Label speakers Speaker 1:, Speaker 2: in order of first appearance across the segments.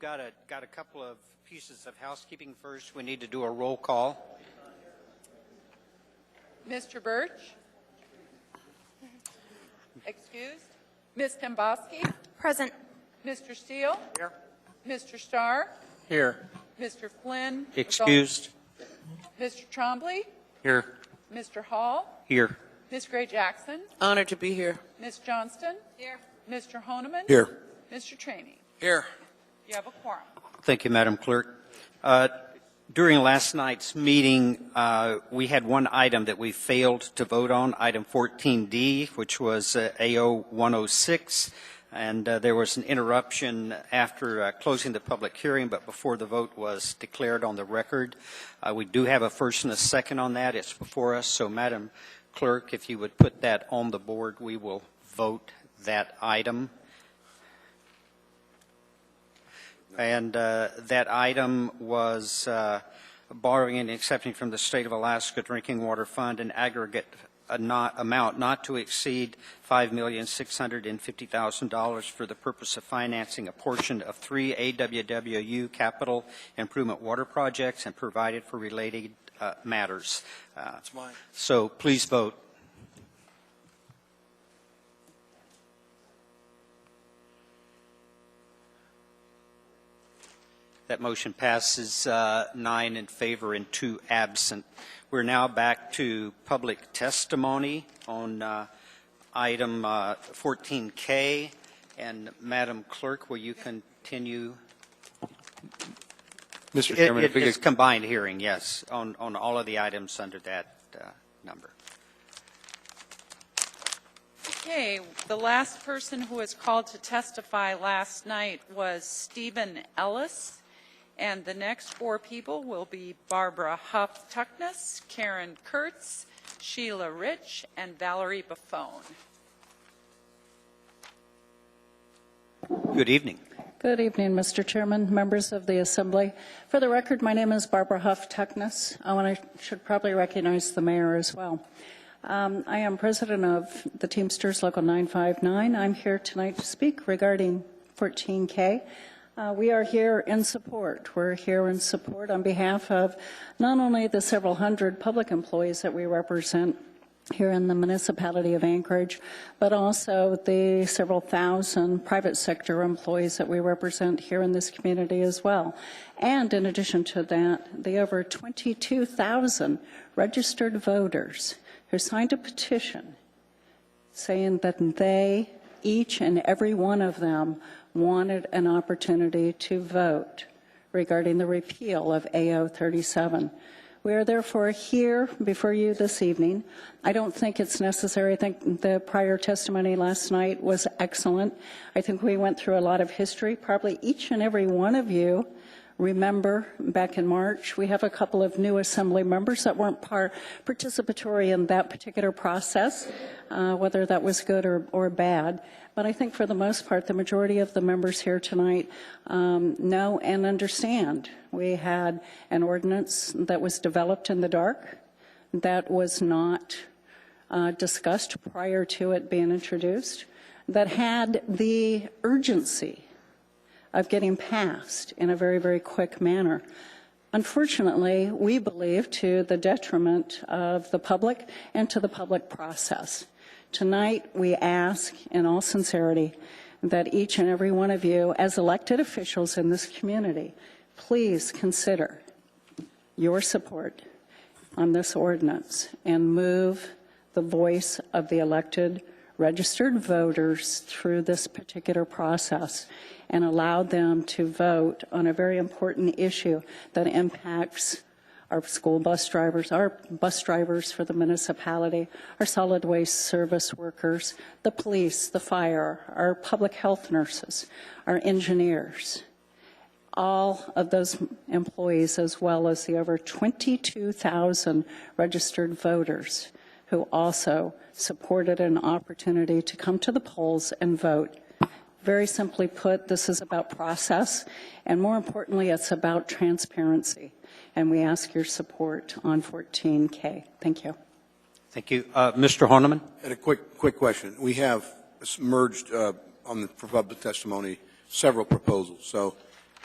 Speaker 1: got a couple of pieces of housekeeping first. We need to do a roll call.
Speaker 2: Mr. Birch? Excused. Ms. Temboski?
Speaker 3: Present.
Speaker 2: Mr. Steele?
Speaker 1: Here.
Speaker 2: Mr. Starr?
Speaker 1: Here.
Speaker 2: Mr. Flynn?
Speaker 1: Excused.
Speaker 2: Mr. Trombley?
Speaker 1: Here.
Speaker 2: Mr. Hall?
Speaker 1: Here.
Speaker 2: Ms. Gray Jackson?
Speaker 4: Honored to be here.
Speaker 2: Ms. Johnston? Here. Mr. Honeman?
Speaker 4: Here.
Speaker 2: Mr. Cheney?
Speaker 4: Here.
Speaker 2: You have a quorum.
Speaker 1: Thank you, Madam Clerk. During last night's meeting, we had one item that we failed to vote on, item 14D, which was AO 106, and there was an interruption after closing the public hearing, but before the vote was declared on the record. We do have a first and a second on that. It's before us, so Madam Clerk, if you would put that on the board, we will vote that item. And that item was borrowing and accepting from the State of Alaska Drinking Water Fund an aggregate amount not to exceed $5,650,000 for the purpose of financing a portion of 3 AWWU capital improvement water projects and provided for related matters.
Speaker 4: That's mine.
Speaker 1: So please vote. That motion passes 9 in favor and 2 absent. We're now back to public testimony on item 14K. And Madam Clerk, will you continue?
Speaker 5: Mr. Chairman,
Speaker 1: It's combined hearing, yes, on all of the items under that number.
Speaker 2: Okay, the last person who was called to testify last night was Stephen Ellis. And the next 4 people will be Barbara Huff-Tuckness, Karen Kurtz, Sheila Rich, and Valerie Buffone.
Speaker 1: Good evening.
Speaker 6: Good evening, Mr. Chairman, members of the Assembly. For the record, my name is Barbara Huff-Tuckness. I should probably recognize the mayor as well. I am president of the Teamsters Local 959. I'm here tonight to speak regarding 14K. We are here in support. We're here in support on behalf of not only the several hundred public employees that we represent here in the municipality of Anchorage, but also the several thousand private sector employees that we represent here in this community as well. And in addition to that, the over 22,000 registered voters who signed a petition saying that they, each and every one of them, wanted an opportunity to vote regarding the repeal of AO 37. We are therefore here before you this evening. I don't think it's necessary. I think the prior testimony last night was excellent. I think we went through a lot of history. Probably each and every one of you remember back in March, we have a couple of new Assembly members that weren't participatory in that particular process, whether that was good or bad. But I think for the most part, the majority of the members here tonight know and understand. We had an ordinance that was developed in the dark that was not discussed prior to it being introduced, that had the urgency of getting passed in a very, very quick manner. Unfortunately, we believe to the detriment of the public and to the public process. Tonight, we ask in all sincerity that each and every one of you, as elected officials in this community, please consider your support on this ordinance and move the voice of the elected registered voters through this particular process and allow them to vote on a very important issue that impacts our school bus drivers, our bus drivers for the municipality, our solid waste service workers, the police, the fire, our public health nurses, our engineers, all of those employees, as well as the over 22,000 registered voters who also supported an opportunity to come to the polls and vote. Very simply put, this is about process, and more importantly, it's about transparency. And we ask your support on 14K. Thank you.
Speaker 1: Thank you. Mr. Horneman?
Speaker 5: And a quick question. We have merged on the public testimony several proposals. So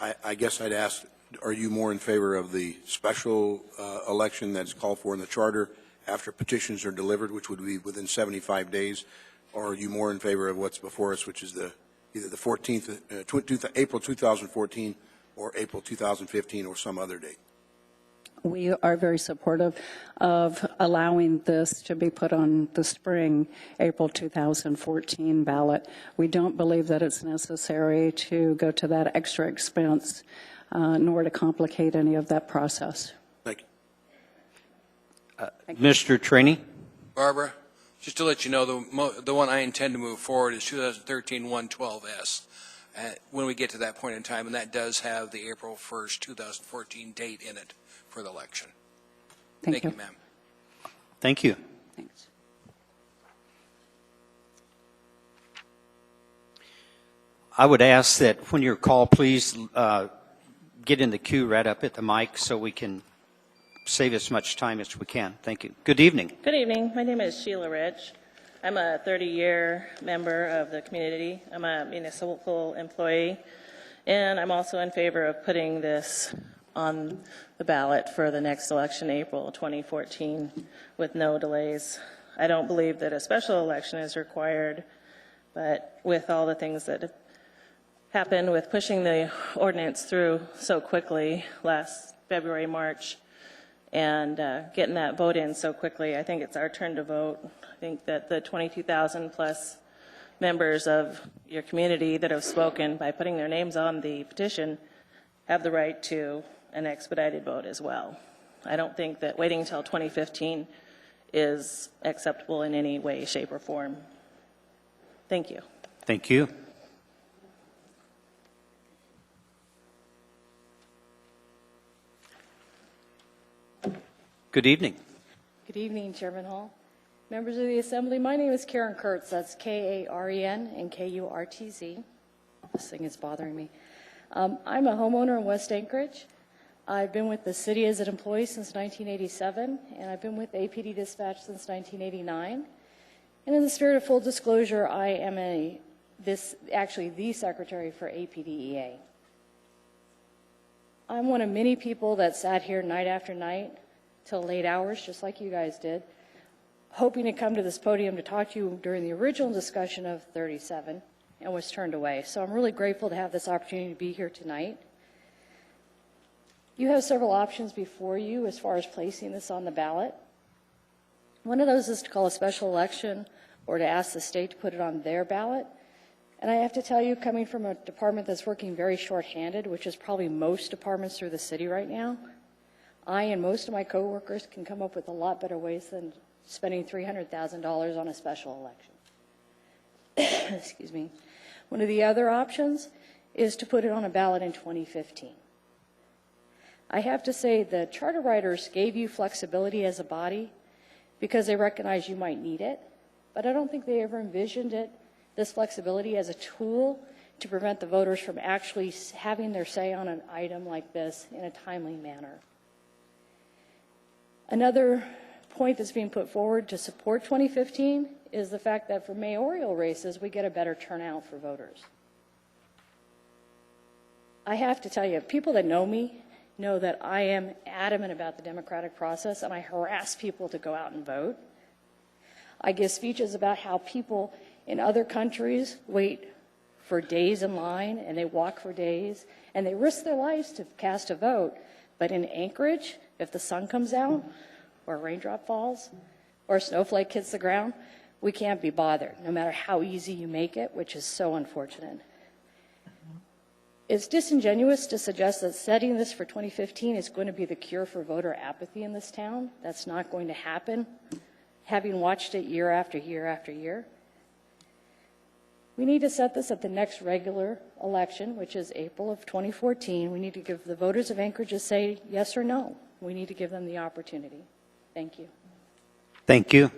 Speaker 5: I guess I'd ask, are you more in favor of the special election that's called for in the charter after petitions are delivered, which would be within 75 days, or are you more in favor of what's before us, which is either the 14th, April 2014, or April 2015, or some other date?
Speaker 6: We are very supportive of allowing this to be put on the spring, April 2014 ballot. We don't believe that it's necessary to go to that extra expense, nor to complicate any of that process.
Speaker 5: Thank you.
Speaker 1: Mr. Trainee?
Speaker 4: Barbara, just to let you know, the one I intend to move forward is 2013-112S. When we get to that point in time, and that does have the April 1st, 2014 date in it for the election.
Speaker 6: Thank you,
Speaker 4: ma'am.
Speaker 1: Thank you.
Speaker 6: Thanks.
Speaker 1: I would ask that when you're called, please get in the queue right up at the mic so we can save as much time as we can. Thank you. Good evening.
Speaker 3: Good evening. My name is Sheila Rich. I'm a 30-year member of the community. I'm a municipal employee, and I'm also in favor of putting this on the ballot for the next election, April 2014, with no delays. I don't believe that a special election is required, but with all the things that have happened with pushing the ordinance through so quickly last February, March, and getting that vote in so quickly, I think it's our turn to vote. I think that the 22,000 plus members of your community that have spoken by putting their names on the petition have the right to an expedited vote as well. I don't think that waiting until 2015 is acceptable in any way, shape, or form. Thank you.
Speaker 1: Thank you. Good evening.
Speaker 7: Good evening, Chairman Hall. Members of the Assembly, my name is Karen Kurtz. That's K-A-R-E-N and K-U-R-T-Z. This thing is bothering me. I'm a homeowner in West Anchorage. I've been with the city as an employee since 1987, and I've been with APD Dispatch since 1989. And in the spirit of full disclosure, I am actually the secretary for APDEA. I'm one of many people that sat here night after night till late hours, just like you guys did, hoping to come to this podium to talk to you during the original discussion of 37, and was turned away. So I'm really grateful to have this opportunity to be here tonight. You have several options before you as far as placing this on the ballot. One of those is to call a special election or to ask the state to put it on their ballot. And I have to tell you, coming from a department that's working very short-handed, which is probably most departments through the city right now, I and most of my coworkers can come up with a lot better ways than spending $300,000 on a special election. Excuse me. One of the other options is to put it on a ballot in 2015. I have to say the charter writers gave you flexibility as a body because they recognize you might need it, but I don't think they ever envisioned this flexibility as a tool to prevent the voters from actually having their say on an item like this in a timely manner. Another point that's being put forward to support 2015 is the fact that for mayoral races, we get a better turnout for voters. I have to tell you, people that know me know that I am adamant about the democratic process, and I harass people to go out and vote. I give speeches about how people in other countries wait for days in line, and they walk for days, and they risk their lives to cast a vote. But in Anchorage, if the sun comes out, or a raindrop falls, or a snowflake hits the ground, we can't be bothered, no matter how easy you make it, which is so unfortunate. It's disingenuous to suggest that setting this for 2015 is going to be the cure for voter apathy in this town. That's not going to happen, having watched it year after year after year. We need to set this at the next regular election, which is April of 2014. We need to give the voters of Anchorage a say yes or no. We need to give them the opportunity. Thank you.
Speaker 1: Thank you.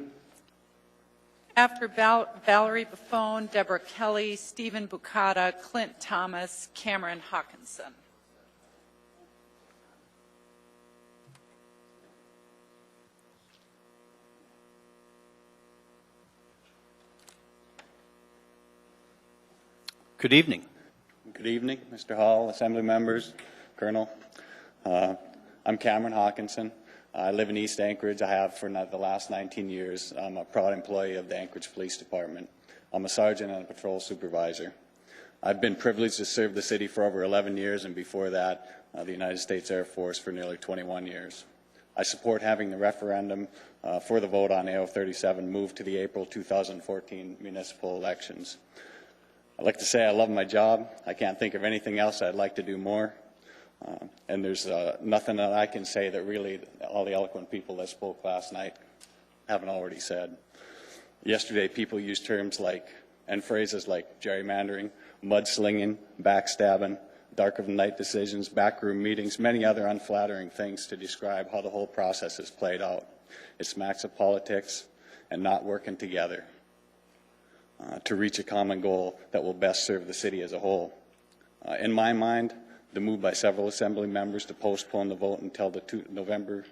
Speaker 2: After Valerie Buffone, Deborah Kelly, Stephen Bucata, Clint Thomas, Cameron Hawkinson.
Speaker 1: Good evening.
Speaker 8: Good evening, Mr. Hall, Assembly members, Colonel. I'm Cameron Hawkinson. I live in East Anchorage. I have for the last 19 years. I'm a proud employee of the Anchorage Police Department. I'm a sergeant and a patrol supervisor. I've been privileged to serve the city for over 11 years, and before that, the United States Air Force for nearly 21 years. I support having the referendum for the vote on AO 37 moved to the April 2014 municipal elections. I'd like to say I love my job. I can't think of anything else I'd like to do more. And there's nothing that I can say that really all the eloquent people that spoke last night haven't already said. Yesterday, people used terms like, and phrases like gerrymandering, mudslinging, backstabbing, dark of the night decisions, backroom meetings, many other unflattering things to describe how the whole process has played out. It smacks of politics and not working together to reach a common goal that will best serve the city as a whole. In my mind, the move by several Assembly members to postpone the vote until the November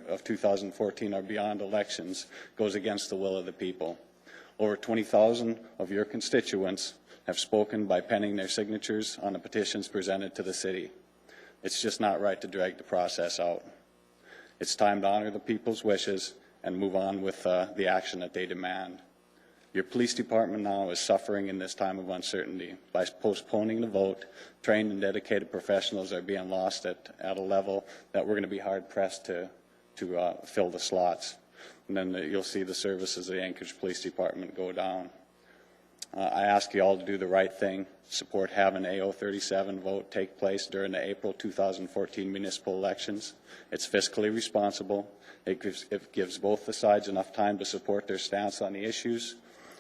Speaker 8: of 2014 or beyond elections goes against the will of the people. Over 20,000 of your constituents have spoken by penning their signatures on the petitions presented to the city. It's just not right to drag the process out. It's time to honor the people's wishes and move on with the action that they demand. Your police department now is suffering in this time of uncertainty. By postponing the vote, trained and dedicated professionals are being lost at a level that we're going to be hard-pressed to fill the slots. And then you'll see the services of the Anchorage Police Department go down. I ask you all to do the right thing, support having AO 37 vote take place during the April 2014 municipal elections. It's fiscally responsible. It gives both the sides enough time to support their stance on the issues.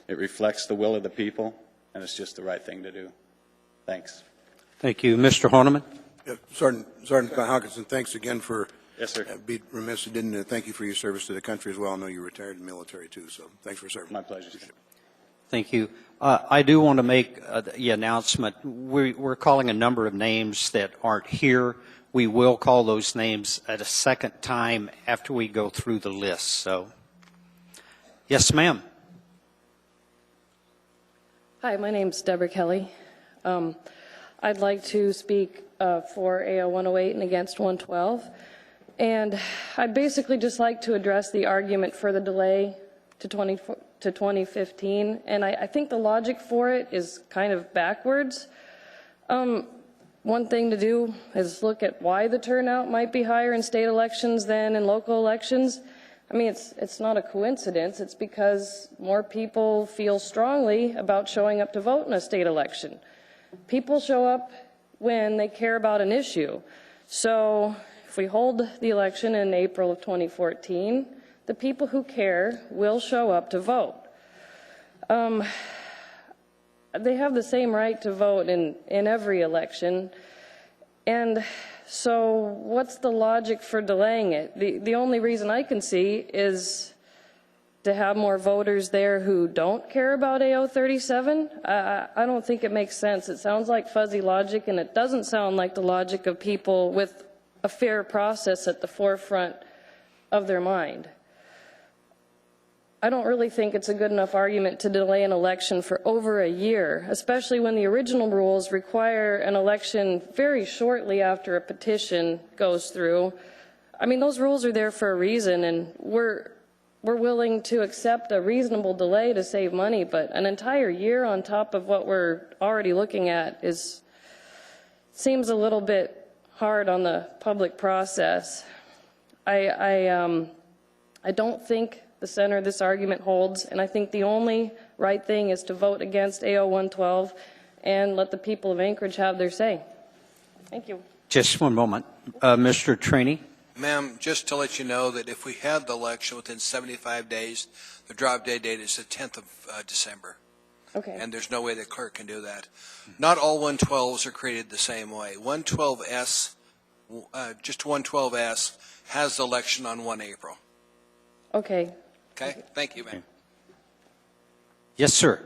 Speaker 8: It reflects the will of the people, and it's just the right thing to do. Thanks.
Speaker 1: Thank you. Mr. Horniman?
Speaker 5: Yeah, Sergeant Hawkinson, thanks again for.
Speaker 8: Yes, sir.
Speaker 5: Be remiss if didn't thank you for your service to the country as well. I know you retired in the military too, so thanks for serving.
Speaker 8: My pleasure.
Speaker 1: Thank you. I do want to make the announcement. We're calling a number of names that aren't here. We will call those names at a second time after we go through the list. So, yes, ma'am.
Speaker 9: Hi, my name's Deborah Kelly. I'd like to speak for AO 108 and against 112. And I'd basically just like to address the argument for the delay to 2015. And I think the logic for it is kind of backwards. One thing to do is look at why the turnout might be higher in state elections than in local elections. I mean, it's not a coincidence. It's because more people feel strongly about showing up to vote in a state election. People show up when they care about an issue. So if we hold the election in April of 2014, the people who care will show up to vote. They have the same right to vote in every election. And so what's the logic for delaying it? The only reason I can see is to have more voters there who don't care about AO 37. I don't think it makes sense. It sounds like fuzzy logic, and it doesn't sound like the logic of people with a fair process at the forefront of their mind. I don't really think it's a good enough argument to delay an election for over a year, especially when the original rules require an election very shortly after a petition goes through. I mean, those rules are there for a reason, and we're willing to accept a reasonable delay to save money, but an entire year on top of what we're already looking at seems a little bit hard on the public process. I don't think the center of this argument holds, and I think the only right thing is to vote against AO 112 and let the people of Anchorage have their say. Thank you.
Speaker 1: Just one moment. Mr. Traney?
Speaker 4: Ma'am, just to let you know that if we had the election within 75 days, the drop dead date is the 10th of December.
Speaker 9: Okay.
Speaker 4: And there's no way the clerk can do that. Not all 112s are created the same way. 112S, just 112S, has the election on 1 April.
Speaker 9: Okay.
Speaker 4: Okay? Thank you, ma'am.
Speaker 1: Yes, sir.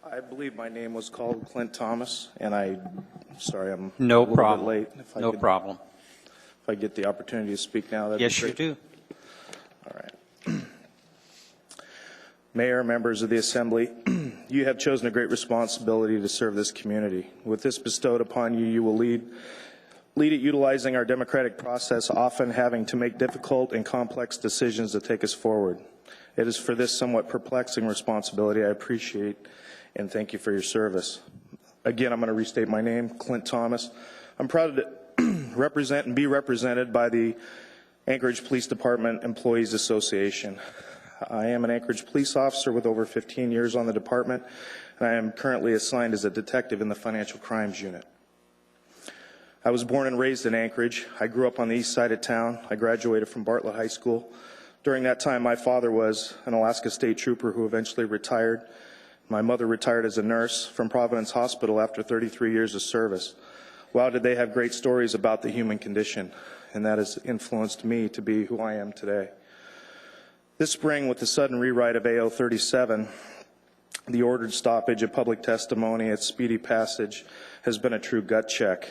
Speaker 10: I believe my name was called Clint Thomas, and sorry, I'm
Speaker 1: No
Speaker 10: a little
Speaker 1: problem.
Speaker 10: bit late.
Speaker 1: No problem.
Speaker 10: If I get the opportunity to speak now, that'd
Speaker 1: Yes,
Speaker 10: be
Speaker 1: you
Speaker 10: great.
Speaker 1: do.
Speaker 10: All right. Mayor, members of the Assembly, You have chosen a great responsibility to serve this community. With this bestowed upon you, you will lead it utilizing our democratic process, often having to make difficult and complex decisions to take us forward. It is for this somewhat perplexing responsibility I appreciate and thank you for your service. Again, I'm going to restate my name, Clint Thomas. I'm proud to represent and be represented by the Anchorage Police Department Employees Association. I am an Anchorage police officer with over 15 years on the department, and I am currently assigned as a detective in the Financial Crimes Unit. I was born and raised in Anchorage. I grew up on the east side of town. I graduated from Bartlett High School. During that time, my father was an Alaska State Trooper who eventually retired. My mother retired as a nurse from Providence Hospital after 33 years of service. Wow, did they have great stories about the human condition, and that has influenced me to be who I am today. This spring, with the sudden rewrite of AO 37, the ordered stoppage of public testimony, its speedy passage, has been a true gut check.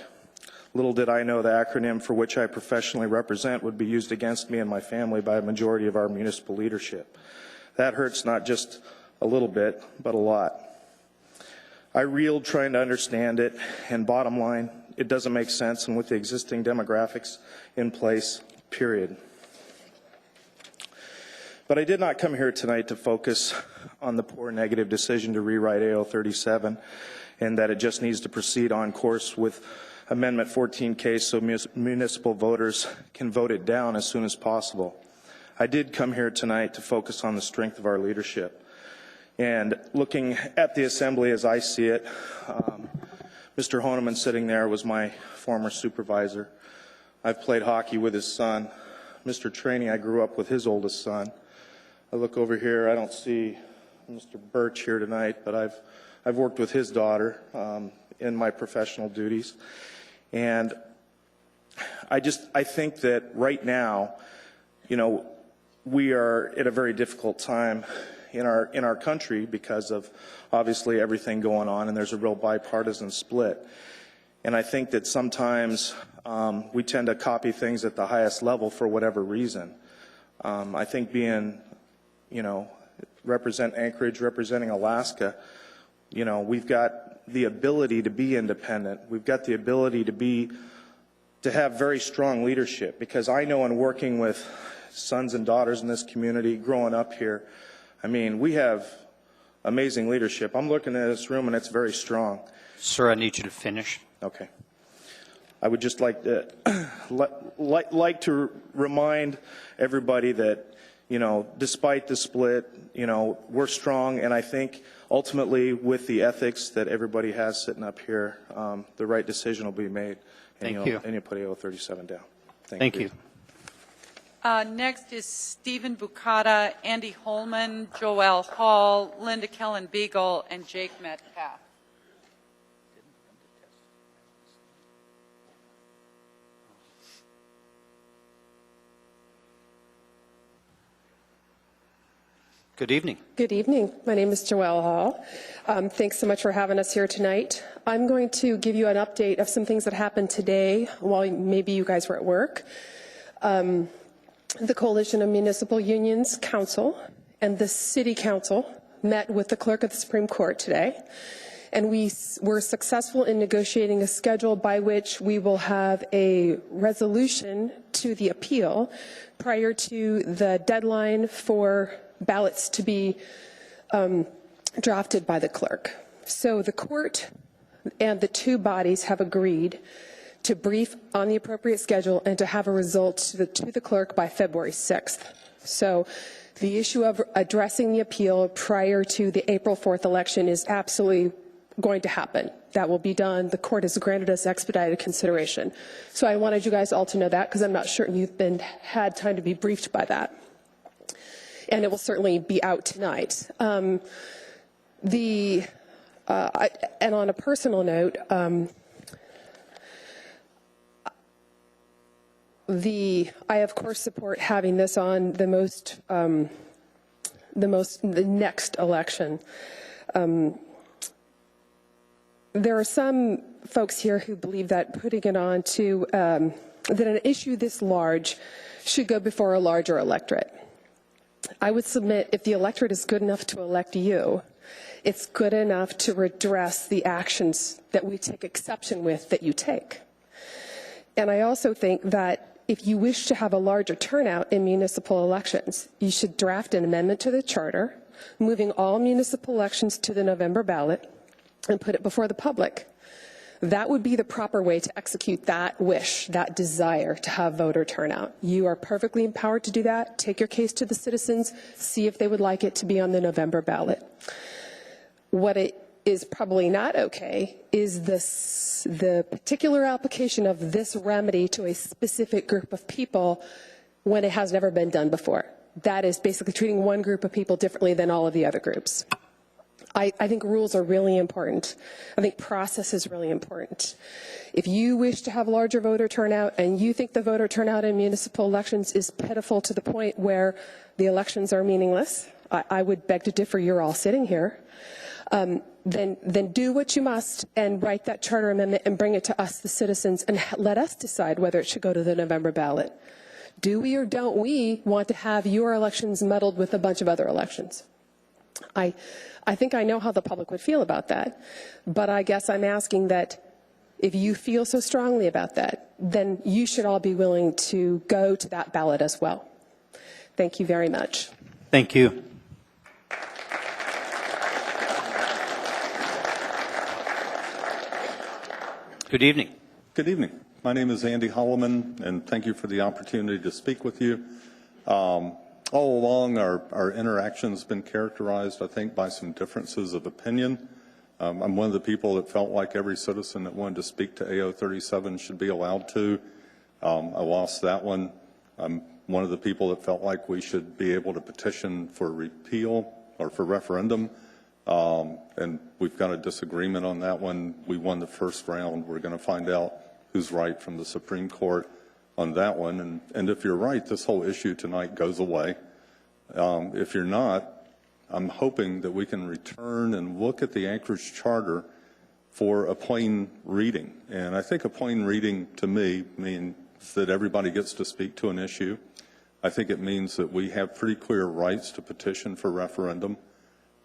Speaker 10: Little did I know the acronym for which I professionally represent would be used against me and my family by a majority of our municipal leadership. That hurts not just a little bit, but a lot. I reeled trying to understand it, and bottom line, it doesn't make sense, and with the existing demographics in place, period. But I did not come here tonight to focus on the poor negative decision to rewrite AO 37 and that it just needs to proceed on course with Amendment 14K so municipal voters can vote it down as soon as possible. I did come here tonight to focus on the strength of our leadership. And looking at the Assembly as I see it, Mr. Honeman sitting there was my former supervisor. I've played hockey with his son. Mr. Traney, I grew up with his oldest son. I look over here, I don't see Mr. Birch here tonight, but I've worked with his daughter in my professional duties. And I think that right now, you know, we are at a very difficult time in our country because of obviously everything going on, and there's a real bipartisan split. And I think that sometimes we tend to copy things at the highest level for whatever reason. I think being, you know, represent Anchorage, representing Alaska, you know, we've got the ability to be independent. We've got the ability to have very strong leadership, because I know in working with sons and daughters in this community, growing up here, I mean, we have amazing leadership. I'm looking at this room and it's very strong.
Speaker 1: Sir, I need you to finish.
Speaker 10: Okay. I would just like to like to remind everybody that, you know, despite the split, you know, we're strong, and I think ultimately with the ethics that everybody has sitting up here, the right decision will be made. And
Speaker 1: Thank you.
Speaker 10: And you'll put AO 37 down.
Speaker 1: Thank you.
Speaker 2: Next is Stephen Bucata, Andy Holman, Joel Hall, Linda Kellen Beagle, and Jake Metcalf.
Speaker 1: Good evening.
Speaker 11: Good evening. My name is Joelle Hall. Thanks so much for having us here tonight. I'm going to give you an update of some things that happened today while maybe you guys were at work. The Coalition of Municipal Unions Council and the City Council met with the Clerk of the Supreme Court today, and we were successful in negotiating a schedule by which we will have a resolution to the appeal prior to the deadline for ballots to be drafted by the clerk. So the court and the two bodies have agreed to brief on the appropriate schedule and to have a result to the clerk by February 6th. So the issue of addressing the appeal prior to the April 4th election is absolutely going to happen. That will be done. The court has granted us expedited consideration. So I wanted you guys all to know that, because I'm not certain you've had time to be briefed by that. And it will certainly be out tonight. And on a personal note, I of course support having this on the next election. There are some folks here who believe that putting it on to that an issue this large should go before a larger electorate. I would submit, if the electorate is good enough to elect you, It's good enough to redress the actions that we take exception with that you take. And I also think that if you wish to have a larger turnout in municipal elections, you should draft an amendment to the charter, moving all municipal elections to the November ballot, and put it before the public. That would be the proper way to execute that wish, that desire to have voter turnout. You are perfectly empowered to do that. Take your case to the citizens, see if they would like it to be on the November ballot. What it is probably not okay is the particular application of this remedy to a specific group of people when it has never been done before. That is basically treating one group of people differently than all of the other groups. I think rules are really important. I think process is really important. If you wish to have larger voter turnout and you think the voter turnout in municipal elections is pitiful to the point where the elections are meaningless, I would beg to differ. You're all sitting here. Then do what you must and write that charter amendment and bring it to us, the citizens, and let us decide whether it should go to the November ballot. Do we or don't we want to have your elections muddled with a bunch of other elections? I think I know how the public would feel about that, but I guess I'm asking that if you feel so strongly about that, then you should all be willing to go to that ballot as well. Thank you very much.
Speaker 1: Thank you. Good evening.
Speaker 12: Good evening. My name is Andy Holloman, and thank you for the opportunity to speak with you. All along, our interactions have been characterized, I think, by some differences of opinion. I'm one of the people that felt like every citizen that wanted to speak to AO 37 should be allowed to. I lost that one. I'm one of the people that felt like we should be able to petition for repeal or for referendum. And we've got a disagreement on that one. We won the first round. We're going to find out who's right from the Supreme Court on that one. And if you're right, this whole issue tonight goes away. If you're not, I'm hoping that we can return and look at the Anchorage Charter for a plain reading. And I think a plain reading to me means that everybody gets to speak to an issue. I think it means that we have pretty clear rights to petition for referendum.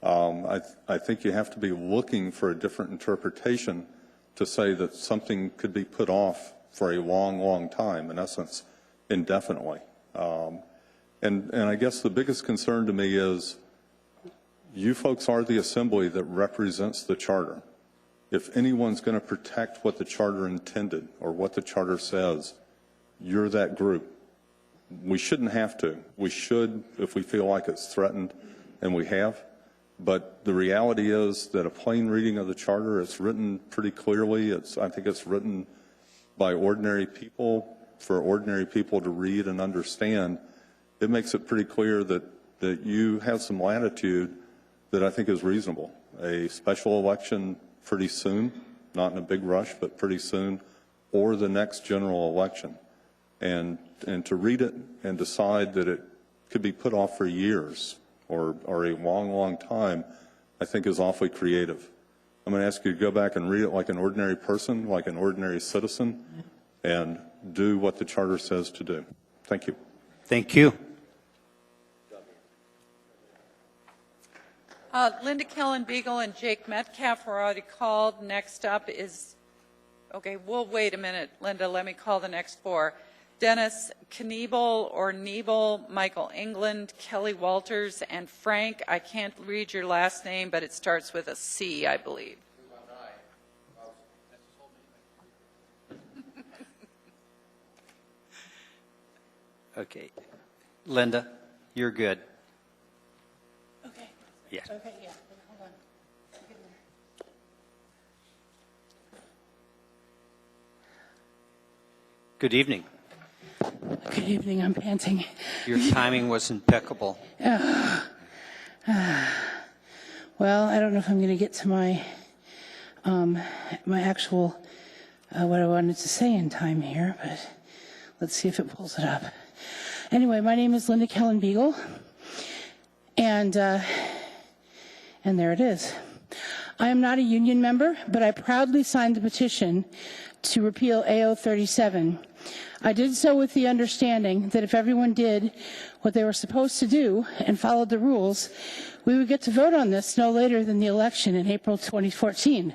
Speaker 12: I think you have to be looking for a different interpretation to say that something could be put off for a long, long time, in essence, indefinitely. And I guess the biggest concern to me is you folks are the assembly that represents the charter. If anyone's going to protect what the charter intended or what the charter says, you're that group. We shouldn't have to. We should if we feel like it's threatened, and we have. But the reality is that a plain reading of the charter, it's written pretty clearly. I think it's written by ordinary people for ordinary people to read and understand. It makes it pretty clear that you have some latitude that I think is reasonable. A special election pretty soon, not in a big rush, but pretty soon, or the next general election. And to read it and decide that it could be put off for years or a long, long time, I think is awfully creative. I'm going to ask you to go back and read it like an ordinary person, like an ordinary citizen, and do what the charter says to do. Thank you.
Speaker 1: Thank you.
Speaker 2: Linda Kellen-Beagle and Jake Metcalf were already called. Next up is, okay, we'll wait a minute, Linda, let me call the next four. Dennis Kniebel or Niebel, Michael England, Kelly Walters, and Frank. I can't read your last name, but it starts with a C, I believe.
Speaker 1: Okay. Linda, you're good.
Speaker 6: Okay.
Speaker 1: Yeah.
Speaker 6: Okay, yeah. Hold on.
Speaker 1: Good evening.
Speaker 6: Good evening. I'm panting.
Speaker 1: Your timing was impeccable.
Speaker 6: Well, I don't know if I'm going to get to my my actual what I wanted to say in time here, but let's see if it pulls it up. Anyway, my name is Linda Kellen-Beagle, and there it is. I am not a union member, but I proudly signed the petition to repeal AO 37. I did so with the understanding that if everyone did
Speaker 13: what they were supposed to do and followed the rules, we would get to vote on this no later than the election in April 2014.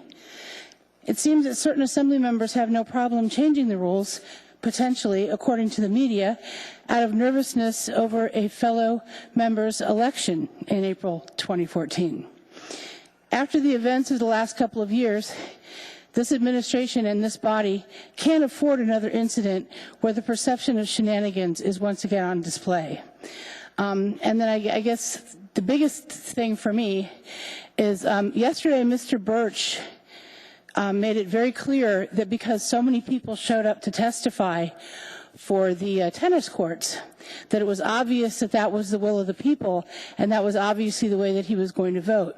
Speaker 13: It seems that certain Assembly members have no problem changing the rules, potentially, according to the media, out of nervousness over a fellow member's election in April 2014. After the events of the last couple of years, this administration and this body can't afford another incident where the perception of shenanigans is once again on display. And then I guess the biggest thing for me is yesterday Mr. Birch made it very clear that because so many people showed up to testify for the tennis courts, that it was obvious that that was the will of the people, and that was obviously the way that he was going to vote.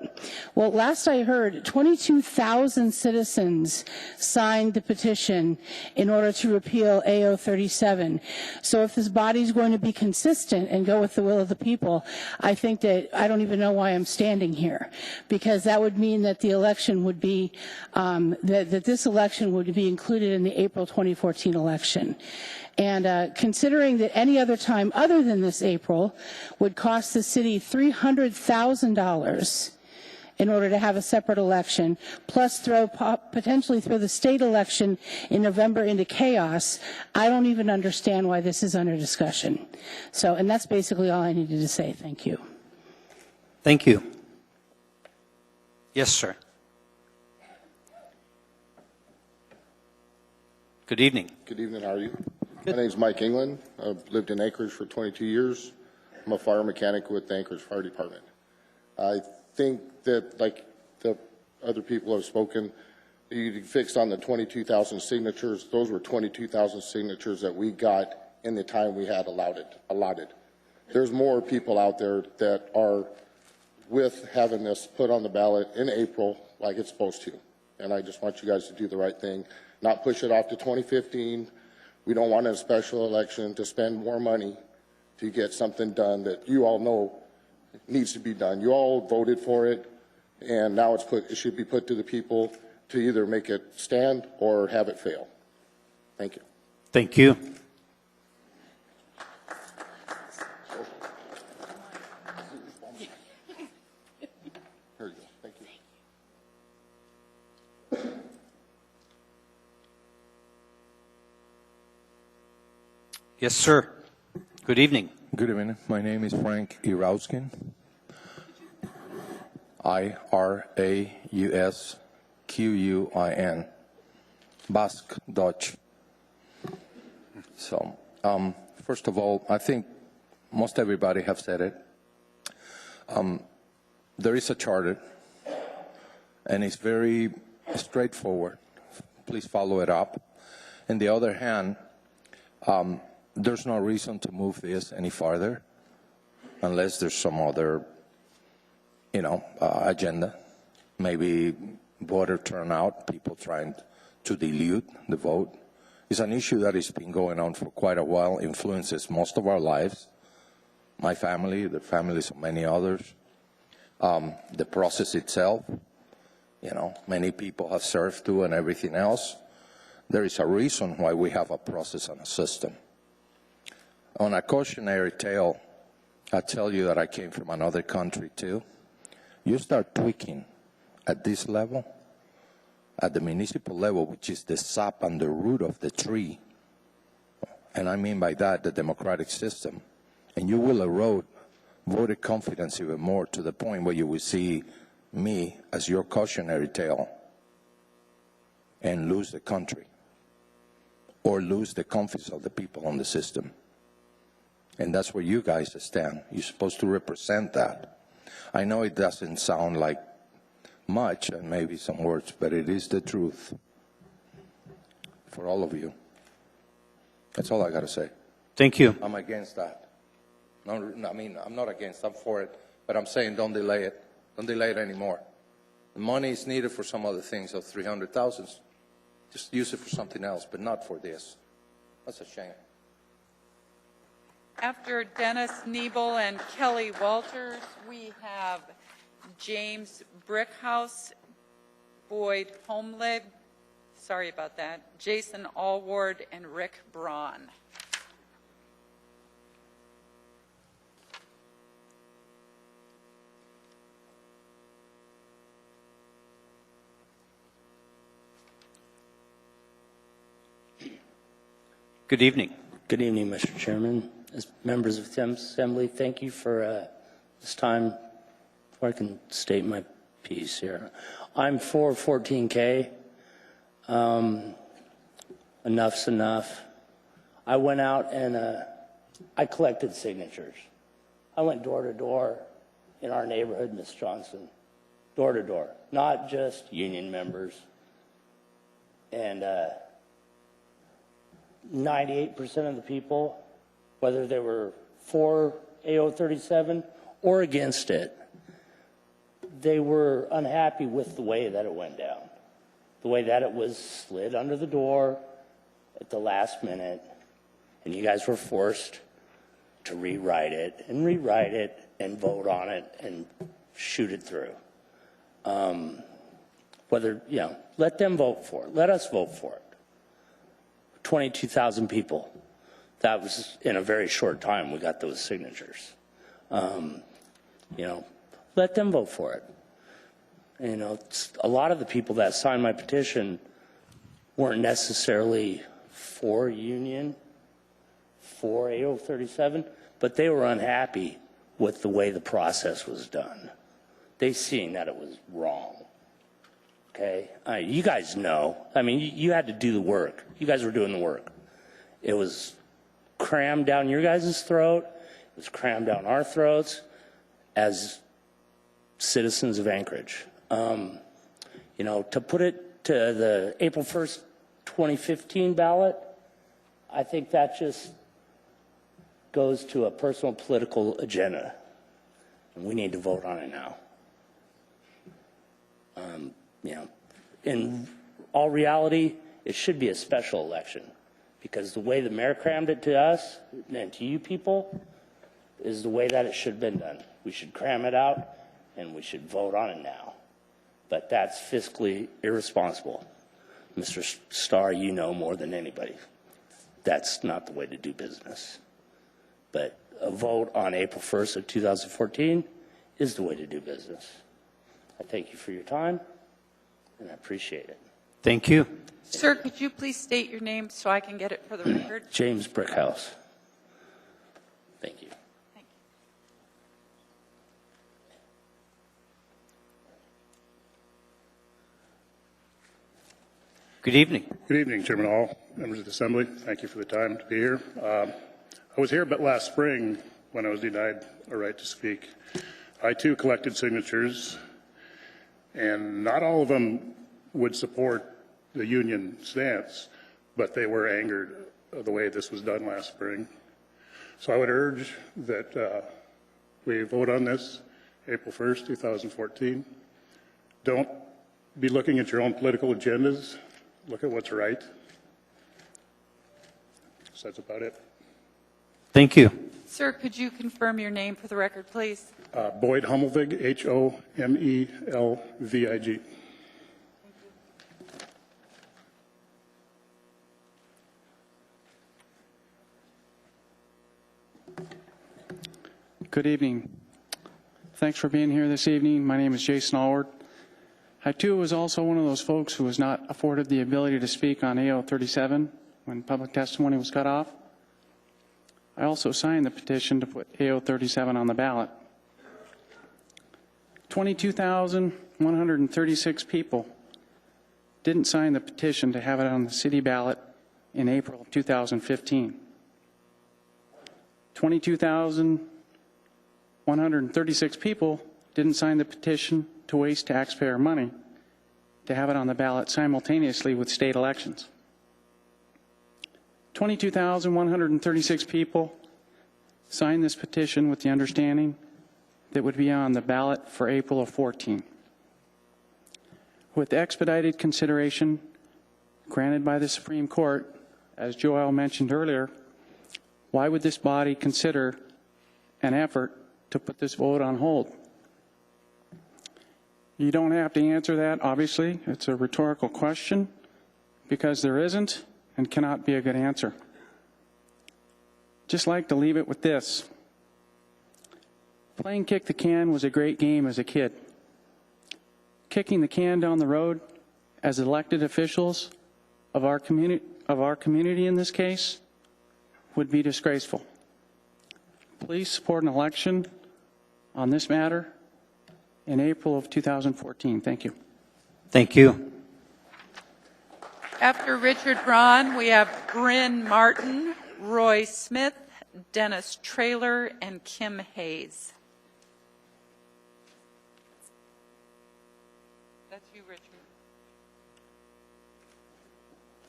Speaker 13: Well, last I heard, 22,000 citizens signed the petition in order to repeal AO 37. So if this body is going to be consistent and go with the will of the people, I think that I don't even know why I'm standing here, because that would mean that the election would be, that this election would be included in the April 2014 election. And considering that any other time other than this April would cost the city $300,000 in order to have a separate election, plus potentially throw the state election in November into chaos, I don't even understand why this is under discussion. So, and that's basically all I needed to say. Thank you.
Speaker 1: Thank you. Yes, sir. Good evening.
Speaker 14: Good evening. How are you? My name is Mike England. I've lived in Anchorage for 22 years. I'm a fire mechanic with the Anchorage Fire Department. I think that, like the other people have spoken, you fixed on the 22,000 signatures. Those were 22,000 signatures that we got in the time we had allotted. There's more people out there that are with having this put on the ballot in April like it's supposed to. And I just want you guys to do the right thing, not push it off to 2015. We don't want a special election to spend more money to get something done that you all know needs to be done. You all voted for it, and now it should be put to the people to either make it stand or have it fail. Thank you.
Speaker 1: Thank you.
Speaker 14: Here you go. Thank you.
Speaker 1: Yes, sir. Good evening.
Speaker 15: Good evening. My name is Frank Iroskin. Irasquin. Basque Dutch. So, first of all, I think most everybody have said it. There is a charter, and it's very straightforward. Please follow it up. On the other hand, there's no reason to move this any farther unless there's some other, agenda. Maybe voter turnout, people trying to dilute the vote. It's an issue that has been going on for quite a while, influences most of our lives. My family, the families of many others. The process itself, many people have served through and everything else. There is a reason why we have a process and a system. On a cautionary tale, I tell you that I came from another country too. You start tweaking at this level, at the municipal level, which is the sap and the root of the tree, and I mean by that the democratic system, and you will erode voter confidence even more to the point where you will see me as your cautionary tale and lose the country or lose the confidence of the people on the system. And that's where you guys stand. You're supposed to represent that. I know it doesn't sound like much, and maybe some words, but it is the truth for all of you. That's all I got to say.
Speaker 1: Thank you.
Speaker 15: I'm against that. No, I mean, I'm not against, I'm for it, but I'm saying don't delay it. Don't delay it anymore. The money is needed for some other things, so 300,000, just use it for something else, but not for this. That's a shame.
Speaker 2: After Dennis Niebel and Kelly Walters, we have James Brickhouse, Boyd Homelid, sorry about that, Jason Allward, and Rick Braun.
Speaker 1: Good evening.
Speaker 16: Good evening, Mr. Chairman. As members of the Assembly, thank you for this time where I can state my piece here. I'm for 14K. Enough's enough. I went out and I collected signatures. I went door to door in our neighborhood, Ms. Johnson, door to door, not just union members. And 98% of the people, whether they were for AO 37 or against it, they were unhappy with the way that it went down, the way that it was slid under the door at the last minute, and you guys were forced to rewrite it and vote on it and shoot it through. Whether, you know, let them vote for it. Let us vote for it. 22,000 people. That was in a very short time we got those signatures. You know, let them vote for it. You know, a lot of the people that signed my petition weren't necessarily for union, for AO 37, but they were unhappy with the way the process was done. They seen that it was wrong. Okay, you guys know. I mean, you had to do the work. You guys were doing the work. It was crammed down your guys' throat. It was crammed down our throats as citizens of Anchorage. You know, to put it to the April 1st, 2015 ballot, I think that just goes to a personal political agenda, and we need to vote on it now. You know, in all reality, it should be a special election because the way the mayor crammed it to us and to you people is the way that it should have been done. We should cram it out and we should vote on it now. But that's fiscally irresponsible. Mr. Starr, you know more than anybody. That's not the way to do business. But a vote on April 1st of 2014 is the way to do business. I thank you for your time, and I appreciate it.
Speaker 1: Thank you.
Speaker 2: Sir, could you please state your name so I can get it for the record?
Speaker 16: James Brickhouse. Thank you.
Speaker 1: Good evening.
Speaker 17: Good evening, Chairman Hall, members of the Assembly. Thank you for the time to be here. I was here but last spring when I was denied a right to speak. I too collected signatures, and not all of them would support the union stance, but they were angered of the way this was done last spring. So I would urge that we vote on this April 1st, 2014. Don't be looking at your own political agendas. Look at what's right. So that's about it.
Speaker 1: Thank you.
Speaker 2: Sir, could you confirm your name for the record, please?
Speaker 17: Boyd Hummelvig, Homelvig.
Speaker 18: Good evening. Thanks for being here this evening. My name is Jason Allward. I too was also one of those folks who was not afforded the ability to speak on AO 37 when public testimony was cut off. I also signed the petition to put AO 37 on the ballot. 22,136 people didn't sign the petition to have it on the city ballot in April of 2015. 22,136 people didn't sign the petition to waste taxpayer money to have it on the ballot simultaneously with state elections. 22,136 people signed this petition with the understanding that it would be on the ballot for April of 14. With expedited consideration granted by the Supreme Court, as Joel mentioned earlier, why would this body consider an effort to put this vote on hold? You don't have to answer that, obviously. It's a rhetorical question because there isn't and cannot be a good answer. Just like to leave it with this. Playing kick the can was a great game as a kid. Kicking the can down the road as elected officials of our community in this case would be disgraceful. Please support an election on this matter in April of 2014. Thank you.
Speaker 1: Thank you.
Speaker 2: After Richard Braun, we have Bryn Martin, Roy Smith, Dennis Traylor, and Kim Hayes. That's you, Richard.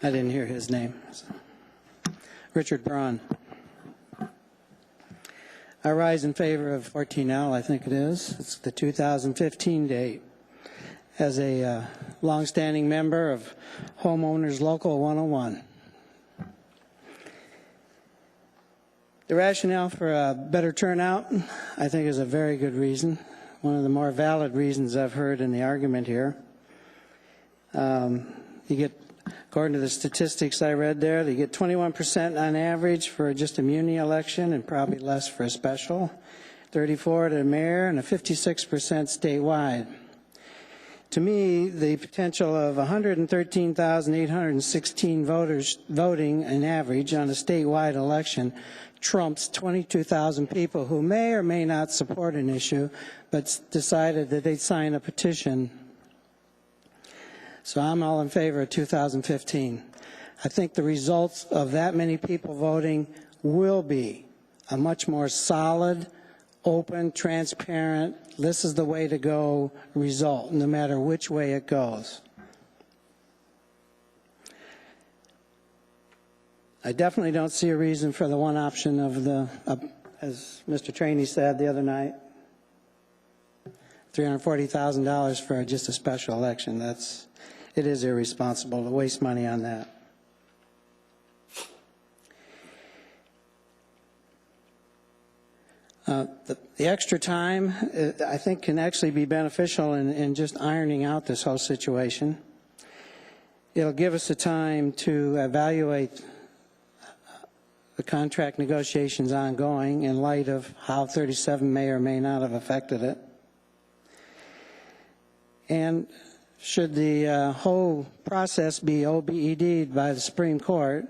Speaker 19: I didn't hear his name. Richard Braun. I rise in favor of 14L, I think it is. It's the 2015 date. As a longstanding member of Homeowners Local 101. The rationale for a better turnout, I think, is a very good reason. One of the more valid reasons I've heard in the argument here. You get, according to the statistics I read there, you get 21% on average for just a muni election and probably less for a special, 34% to the mayor, and a 56% statewide. To me, the potential of 113,816 voters voting on average on a statewide election trumps 22,000 people who may or may not support an issue, but decided that they'd sign a petition. So I'm all in favor of 2015. I think the results of that many people voting will be a much more solid, open, transparent, this is the way to go result, no matter which way it goes. I definitely don't see a reason for the one option of the, as Mr. Trainey said the other night, $340,000 for just a special election. It is irresponsible to waste money on that. The extra time, I think, can actually be beneficial in just ironing out this whole situation. It'll give us the time to evaluate the contract negotiations ongoing in light of how 37 may or may not have affected it. And should the whole process be OBED'd by the Supreme Court,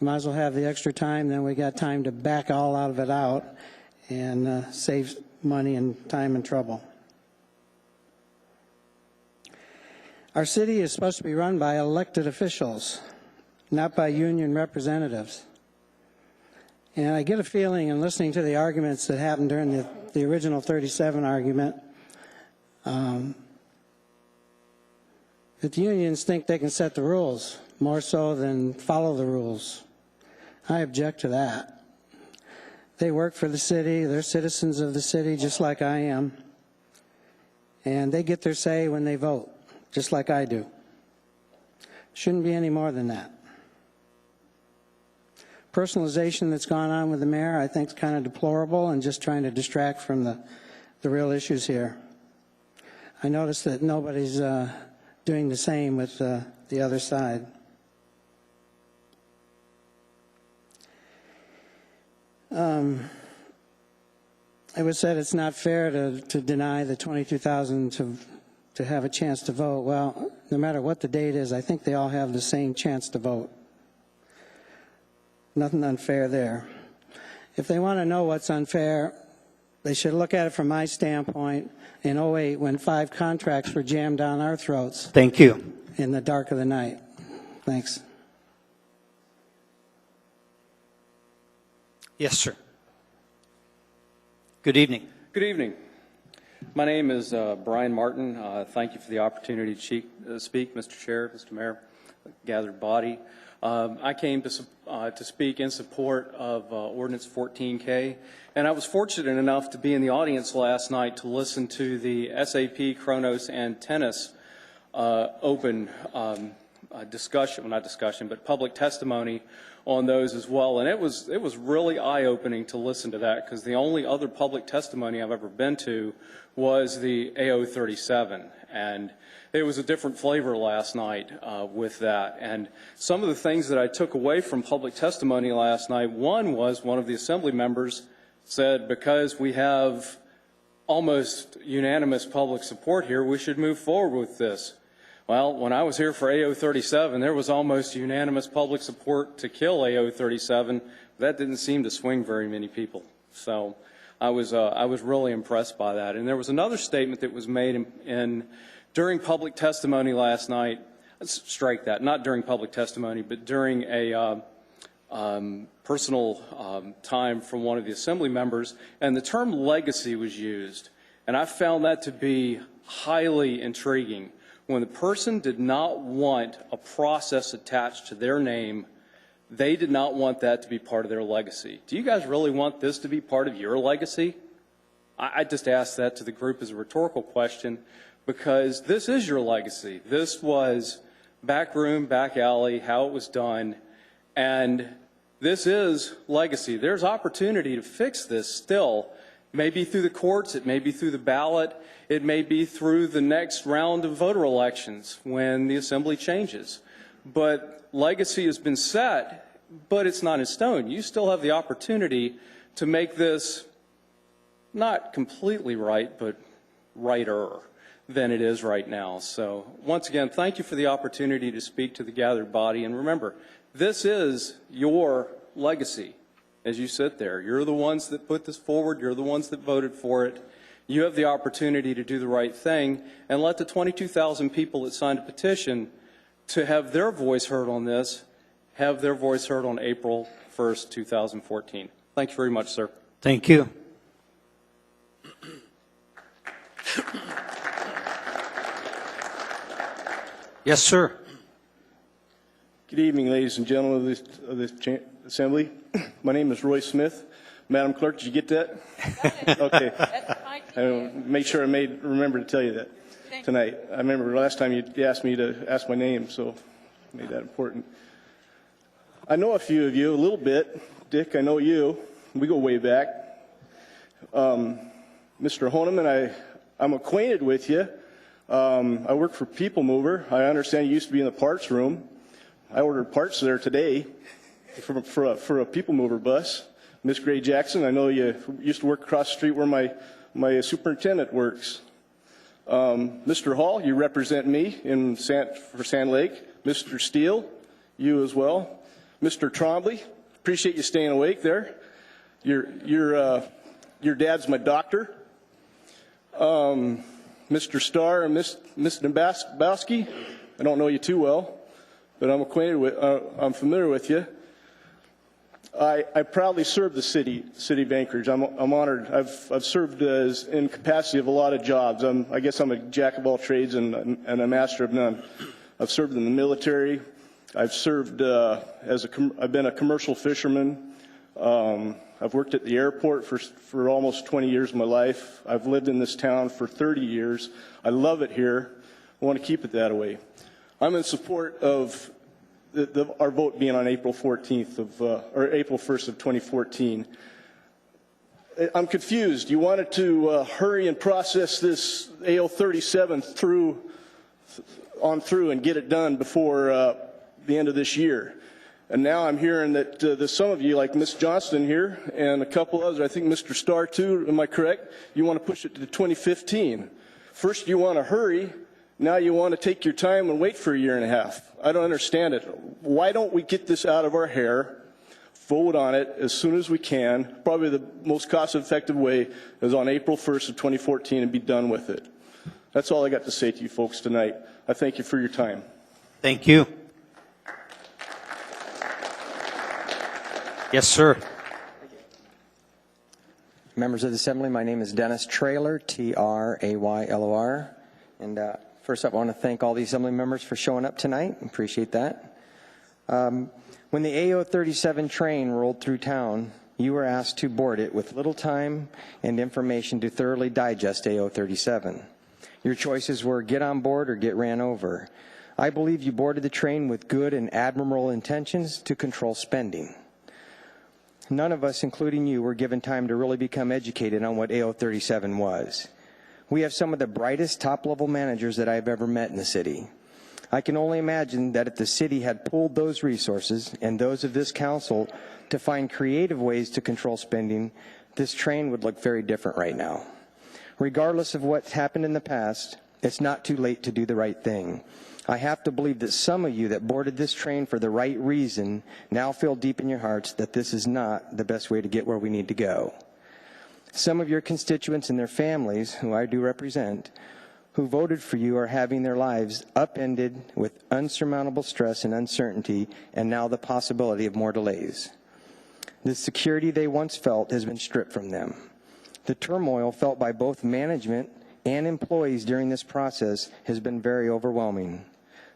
Speaker 19: might as well have the extra time, then we got time to back all of it out and save money and time and trouble. Our city is supposed to be run by elected officials, not by union representatives. And I get a feeling in listening to the arguments that happened during the original 37 argument, that the unions think they can set the rules more so than follow the rules. I object to that. They work for the city, they're citizens of the city just like I am, and they get their say when they vote, just like I do. Shouldn't be any more than that. Personalization that's gone on with the mayor I think is kind of deplorable and just trying to distract from the real issues here. I noticed that nobody's doing the same with the other side. It was said it's not fair to deny the 22,000 to have a chance to vote. Well, no matter what the date is, I think they all have the same chance to vote. Nothing unfair there. If they want to know what's unfair, they should look at it from my standpoint in 2008 when 5 contracts were jammed down our throats.
Speaker 1: Thank you.
Speaker 19: In the dark of the night. Thanks.
Speaker 1: Yes, sir. Good evening.
Speaker 20: Good evening. My name is Brian Martin. Thank you for the opportunity to speak, Mr. Chair, Mr. Mayor, gathered body. I came to speak in support of Ordinance 14K, and I was fortunate enough to be in the audience last night to listen to the SAP, Kronos, and Tennis open discussion, well, not discussion, but public testimony on those as well. And it was really eye-opening to listen to that, because the only other public testimony I've ever been to was the AO37. And it was a different flavor last night with that. And some of the things that I took away from public testimony last night, one was one of the assembly members said, because we have almost unanimous public support here, we should move forward with this. Well, when I was here for AO 37, there was almost unanimous public support to kill AO 37. That didn't seem to swing very many people. So I was really impressed by that. And there was another statement that was made during public testimony last night. Let's strike that. Not during public testimony, but during a personal time from one of the assembly members, and the term legacy was used. And I found that to be highly intriguing. When the person did not want a process attached to their name, they did not want that to be part of their legacy. Do you guys really want this to be part of your legacy? I just asked that to the group as a rhetorical question, because this is your legacy. This was back room, back alley, how it was done, and this is legacy. There's opportunity to fix this still. Maybe through the courts, it may be through the ballot, it may be through the next round of voter elections when the assembly changes. But legacy has been set, but it's not in stone. You still have the opportunity to make this not completely right, but righter than it is right now. So once again, thank you for the opportunity to speak to the gathered body. And remember, this is your legacy. As you sit there, you're the ones that put this forward, you're the ones that voted for it. You have the opportunity to do the right thing and let the 22,000 people that signed a petition to have their voice heard on this, have their voice heard on April 1st, 2014. Thank you very much, sir.
Speaker 1: Thank you. Yes, sir.
Speaker 21: Good evening, ladies and gentlemen of this assembly. My name is Roy Smith. Madam Clerk, did you get that? Okay. I make sure I remember to tell you that tonight. I remember last time you asked me to ask my name, so I made that important. I know a few of you, a little bit. Dick, I know you. We go way back. Mr. Honeman, I'm acquainted with you. I work for People Mover. I understand you used to be in the parts room. I ordered parts there today for a People Mover bus. Miss Gray Jackson, I know you used to work across the street where my superintendent works. Mr. Hall, you represent me for Sand Lake. Mr. Steele, you as well. Mr. Trombley, appreciate you staying awake there. Your dad's my doctor. Mr. Starr and Miss Nabowski, I don't know you too well, but I'm familiar with you. I proudly serve the city of Anchorage. I'm honored. I've served in capacity of a lot of jobs. I guess I'm a jack of all trades and a master of none. I've served in the military. I've served I've been a commercial fisherman. I've worked at the airport for almost 20 years of my life. I've lived in this town for 30 years. I love it here. I want to keep it that way. I'm in support of our vote being on April 14th or April 1st of 2014. I'm confused. You wanted to hurry and process this AO 37 through and get it done before the end of this year. And now I'm hearing that there's some of you, like Ms. Johnston here, and a couple others, I think Mr. Starr too, am I correct? You want to push it to 2015. First you want to hurry, now you want to take your time and wait for a year and a half. I don't understand it. Why don't we get this out of our hair, vote on it as soon as we can? Probably the most cost-effective way is on April 1st of 2014 and be done with it. That's all I got to say to you folks tonight. I thank you for your time.
Speaker 1: Thank you. Yes, sir.
Speaker 22: Members of the Assembly, my name is Dennis Traylor, Traylor. And first up, I want to thank all the Assembly members for showing up tonight. Appreciate that. When the AO 37 train rolled through town, you were asked to board it with little time and information to thoroughly digest AO 37. Your choices were get on board or get ran over. I believe you boarded the train with good and admirable intentions to control spending. None of us, including you, were given time to really become educated on what AO 37 was. We have some of the brightest top-level managers that I've ever met in the city. I can only imagine that if the city had pooled those resources and those of this council to find creative ways to control spending, this train would look very different right now. Regardless of what's happened in the past, it's not too late to do the right thing. I have to believe that some of you that boarded this train for the right reason now feel deep in your hearts that this is not the best way to get where we need to go. Some of your constituents and their families, who I do represent, who voted for you are having their lives upended with unsurmountable stress and uncertainty, and now the possibility of more delays. The security they once felt has been stripped from them. The turmoil felt by both management and employees during this process has been very overwhelming.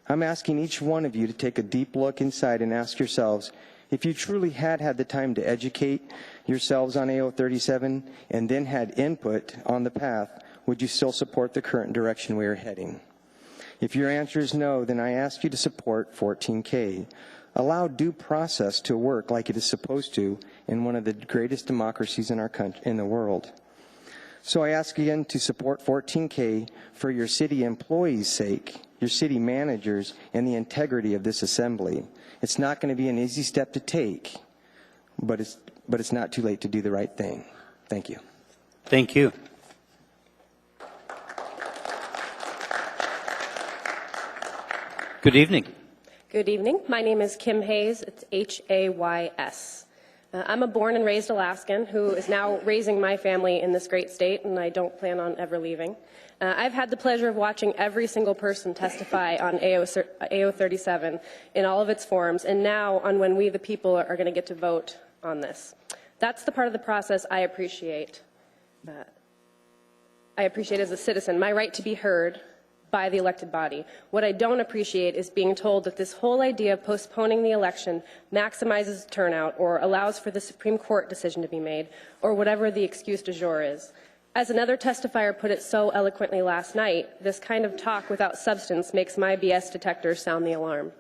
Speaker 22: I'm asking each one of you to take a deep look inside and ask yourselves, if you truly had the time to educate yourselves on AO 37 and then had input on the path, would you still support the current direction we are heading? If your answer is no, then I ask you to support 14K. Allow due process to work like it is supposed to in one of the greatest democracies in our country, in the world. So I ask again to support 14K for your city employees' sake, your city managers, and the integrity of this assembly. It's not going to be an easy step to take, but it's not too late to do the right thing. Thank you.
Speaker 1: Thank you. Good evening.
Speaker 3: Good evening. My name is Kim Hayes. It's Hays. I'm a born and raised Alaskan who is now raising my family in this great state, and I don't plan on ever leaving. I've had the pleasure of watching every single person testify on AO 37 in all of its forms, and now on when we, the people, are going to get to vote on this. That's the part of the process I appreciate. I appreciate as a citizen, my right to be heard by the elected body. What I don't appreciate is being told that this whole idea of postponing the election maximizes turnout or allows for the Supreme Court decision to be made, or whatever the excuse du jour is. As another testifier put it so eloquently last night, this kind of talk without substance makes my BS detector sound the alarm.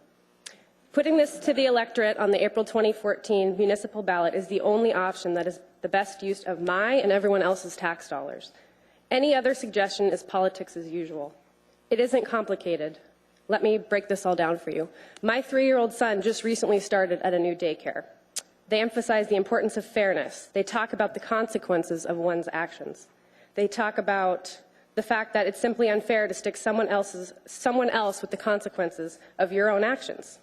Speaker 3: Putting this to the electorate on the April 2014 municipal ballot is the only option that is the best use of my and everyone else's tax dollars. Any other suggestion is politics as usual. It isn't complicated. Let me break this all down for you. My 3-year-old son just recently started at a new daycare. They emphasize the importance of fairness. They talk about the consequences of one's actions. They talk about the fact that it's simply unfair to stick someone else with the consequences of your own actions.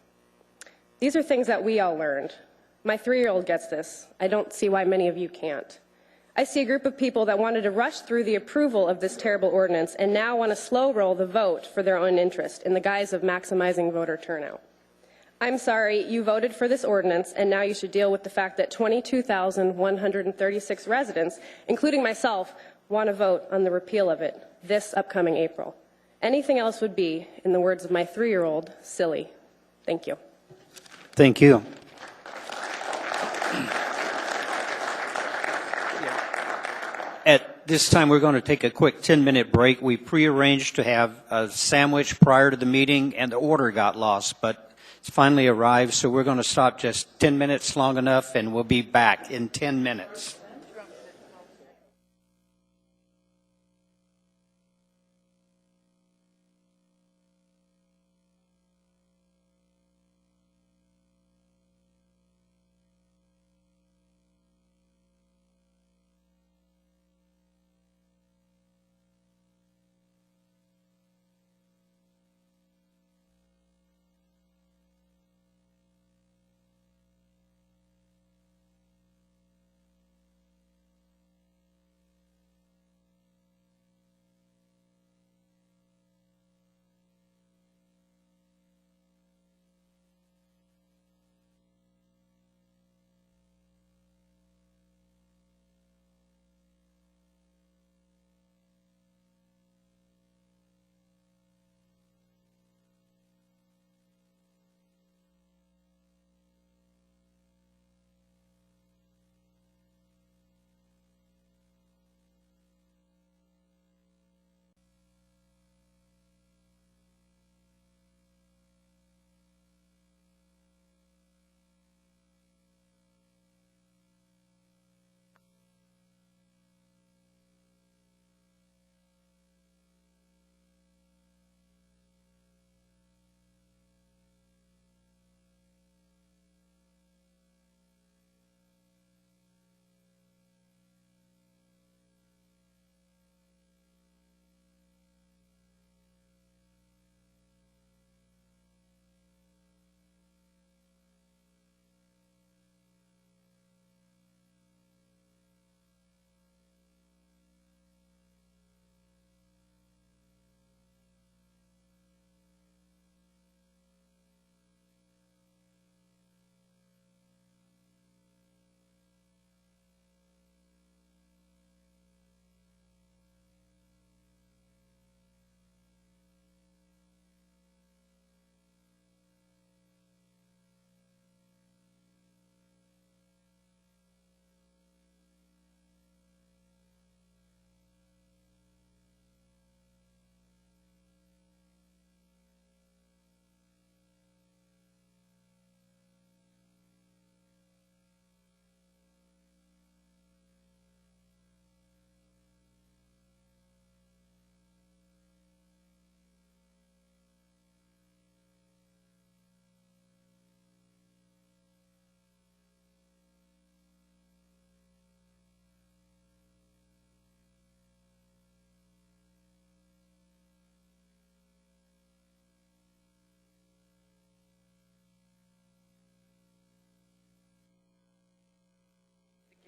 Speaker 3: These are things that we all learned. My 3-year-old gets this. I don't see why many of you can't. I see a group of people that wanted to rush through the approval of this terrible ordinance and now want to slow roll the vote for their own interest in the guise of maximizing voter turnout. I'm sorry, you voted for this ordinance, and now you should deal with the fact that 22,136 residents, including myself, want to vote on the repeal of it this upcoming April. Anything else would be, in the words of my 3-year-old, silly. Thank you.
Speaker 1: Thank you. At this time, we're going to take a quick 10-minute break. We prearranged to have a sandwich prior to the meeting, and the order got lost, but it's finally arrived, so we're going to stop just 10 minutes long enough, and we'll be back in 10 minutes.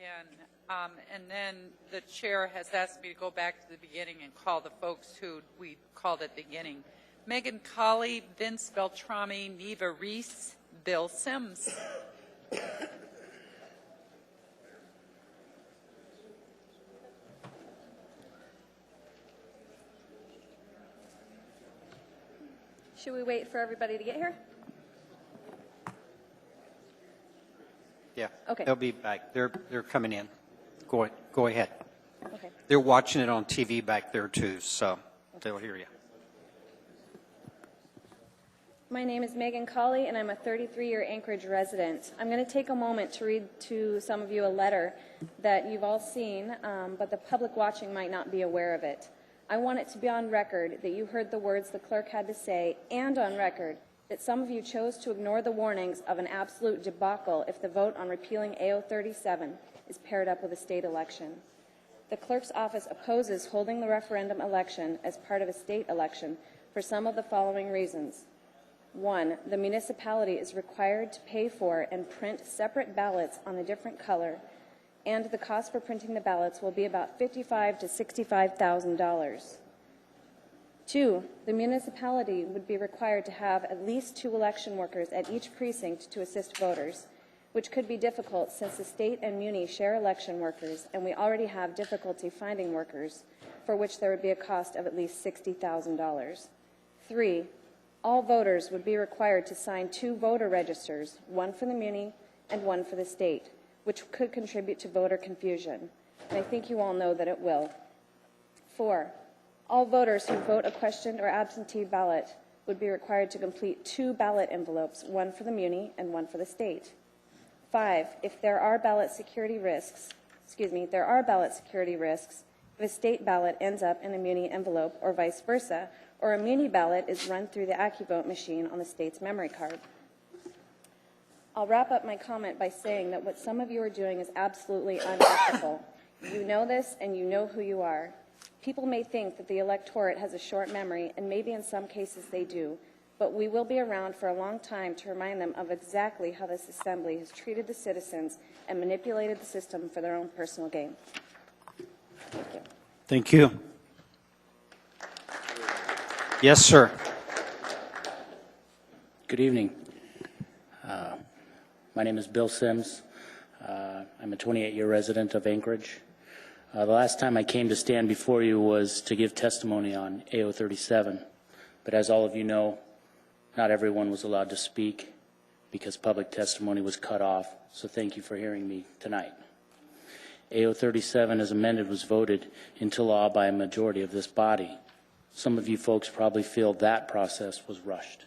Speaker 2: again. And then the chair has asked me to go back to the beginning and call the folks who we called at the beginning. Megan Colley, Vince Beltrami, Neva Reese, Bill Sims.
Speaker 5: Should we wait for everybody to get here?
Speaker 1: Yeah.
Speaker 5: Okay.
Speaker 1: They'll be back. They're coming in. Go ahead.
Speaker 5: Okay.
Speaker 1: They're watching it on TV back there too, so they'll hear you.
Speaker 5: My name is Megan Colley, and I'm a 33-year Anchorage resident. I'm going to take a moment to read to some of you a letter that you've all seen, but the public watching might not be aware of it. I want it to be on record that you heard the words the clerk had to say, and on record that some of you chose to ignore the warnings of an absolute debacle if the vote on repealing AO 37 is paired up with a state election. The clerk's office opposes holding the referendum election as part of a state election for some of the following reasons. 1, the municipality is required to pay for and print separate ballots on a different color, and the cost for printing the ballots will be about $55,000 to $65,000. 2, the municipality would be required to have at least 2 election workers at each precinct to assist voters, which could be difficult since the state and muni share election workers, and we already have difficulty finding workers, for which there would be a cost of at least $60,000. 3, all voters would be required to sign 2 voter registers, one for the muni and one for the state, which could contribute to voter confusion, and I think you all know that it will. 4, all voters who vote a question or absentee ballot would be required to complete 2 ballot envelopes, one for the muni and one for the state. 5, if there are ballot security risks, if a state ballot ends up in a muni envelope or vice versa, or a muni ballot is run through the AccuVote machine on the state's memory card. I'll wrap up my comment by saying that what some of you are doing is absolutely unethical. You know this, and you know who you are. People may think that the electorate has a short memory, and maybe in some cases they do, but we will be around for a long time to remind them of exactly how this assembly has treated the citizens and manipulated the system for their own personal gain. Thank you.
Speaker 1: Thank you. Yes, sir.
Speaker 16: Good evening. My name is Bill Sims. I'm a 28-year resident of Anchorage. The last time I came to stand before you was to give testimony on AO 37, but as all of you know, not everyone was allowed to speak because public testimony was cut off, so thank you for hearing me tonight. AO 37 as amended was voted into law by a majority of this body. Some of you folks probably feel that process was rushed.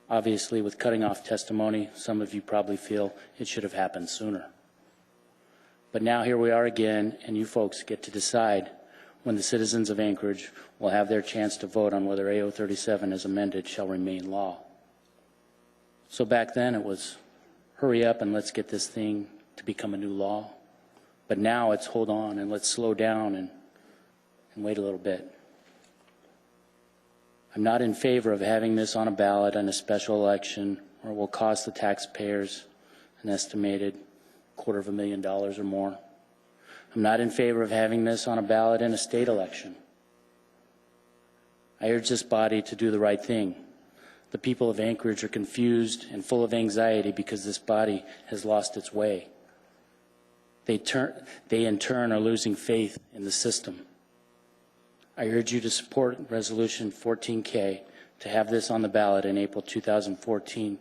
Speaker 16: Obviously, with cutting off testimony, some of you probably feel it should have happened sooner. But now here we are again, and you folks get to decide when the citizens of Anchorage will have their chance to vote on whether AO 37 as amended shall remain law. So back then it was hurry up and let's get this thing to become a new law. But now it's hold on and let's slow down and wait a little bit. I'm not in favor of having this on a ballot in a special election where it will cost the taxpayers an estimated $250,000 or more. I'm not in favor of having this on a ballot in a state election. I urge this body to do the right thing. The people of Anchorage are confused and full of anxiety because this body has lost its way. They in turn are losing faith in the system. I urge you to support Resolution 14K to have this on the ballot in April 2014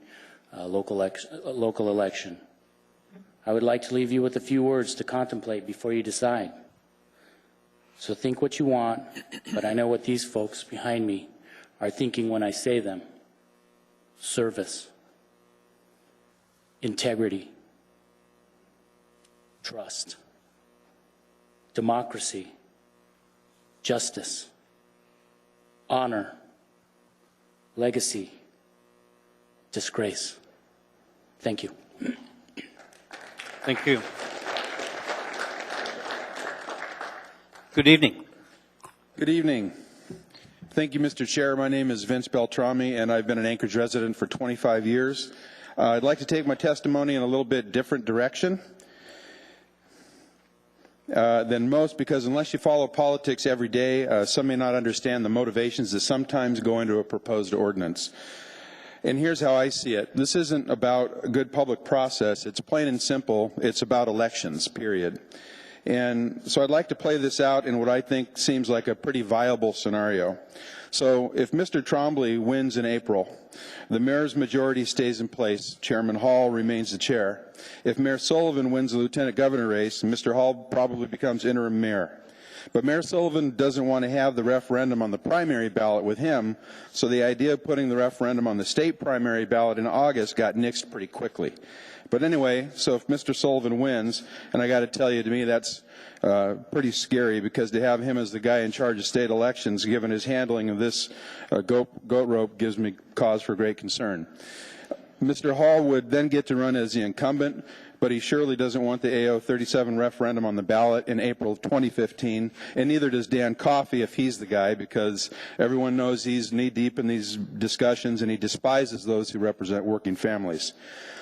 Speaker 16: local election. I would like to leave you with a few words to contemplate before you decide. So think what you want, but I know what these folks behind me are thinking when I say them. Service, integrity, trust, democracy, justice, honor, legacy, disgrace. Thank you.
Speaker 1: Thank you. Good evening.
Speaker 7: Good evening. Thank you, Mr. Chair. My name is Vince Beltrami, and I've been an Anchorage resident for 25 years. I'd like to take my testimony in a little bit different direction. than most, because unless you follow politics every day, some may not understand the motivations that sometimes go into a proposed ordinance. And here's how I see it. This isn't about a good public process. It's plain and simple. It's about elections, period. And so I'd like to play this out in what I think seems like a pretty viable scenario. So if Mr. Trombley wins in April, the mayor's majority stays in place. Chairman Hall remains the chair. If Mayor Sullivan wins the lieutenant governor race, Mr. Hall probably becomes interim mayor. But Mayor Sullivan doesn't want to have the referendum on the primary ballot with him, so the idea of putting the referendum on the state primary ballot in August got nixed pretty quickly. But anyway, so if Mr. Sullivan wins, and I got to tell you, to me that's pretty scary, because to have him as the guy in charge of state elections, given his handling of this goat rope, gives me cause for great concern. Mr. Hall would then get to run as the incumbent, but he surely doesn't want the AO 37 referendum on the ballot in April 2015, and neither does Dan Coffey if he's the guy, because everyone knows he's knee-deep in these discussions and he despises those who represent working families.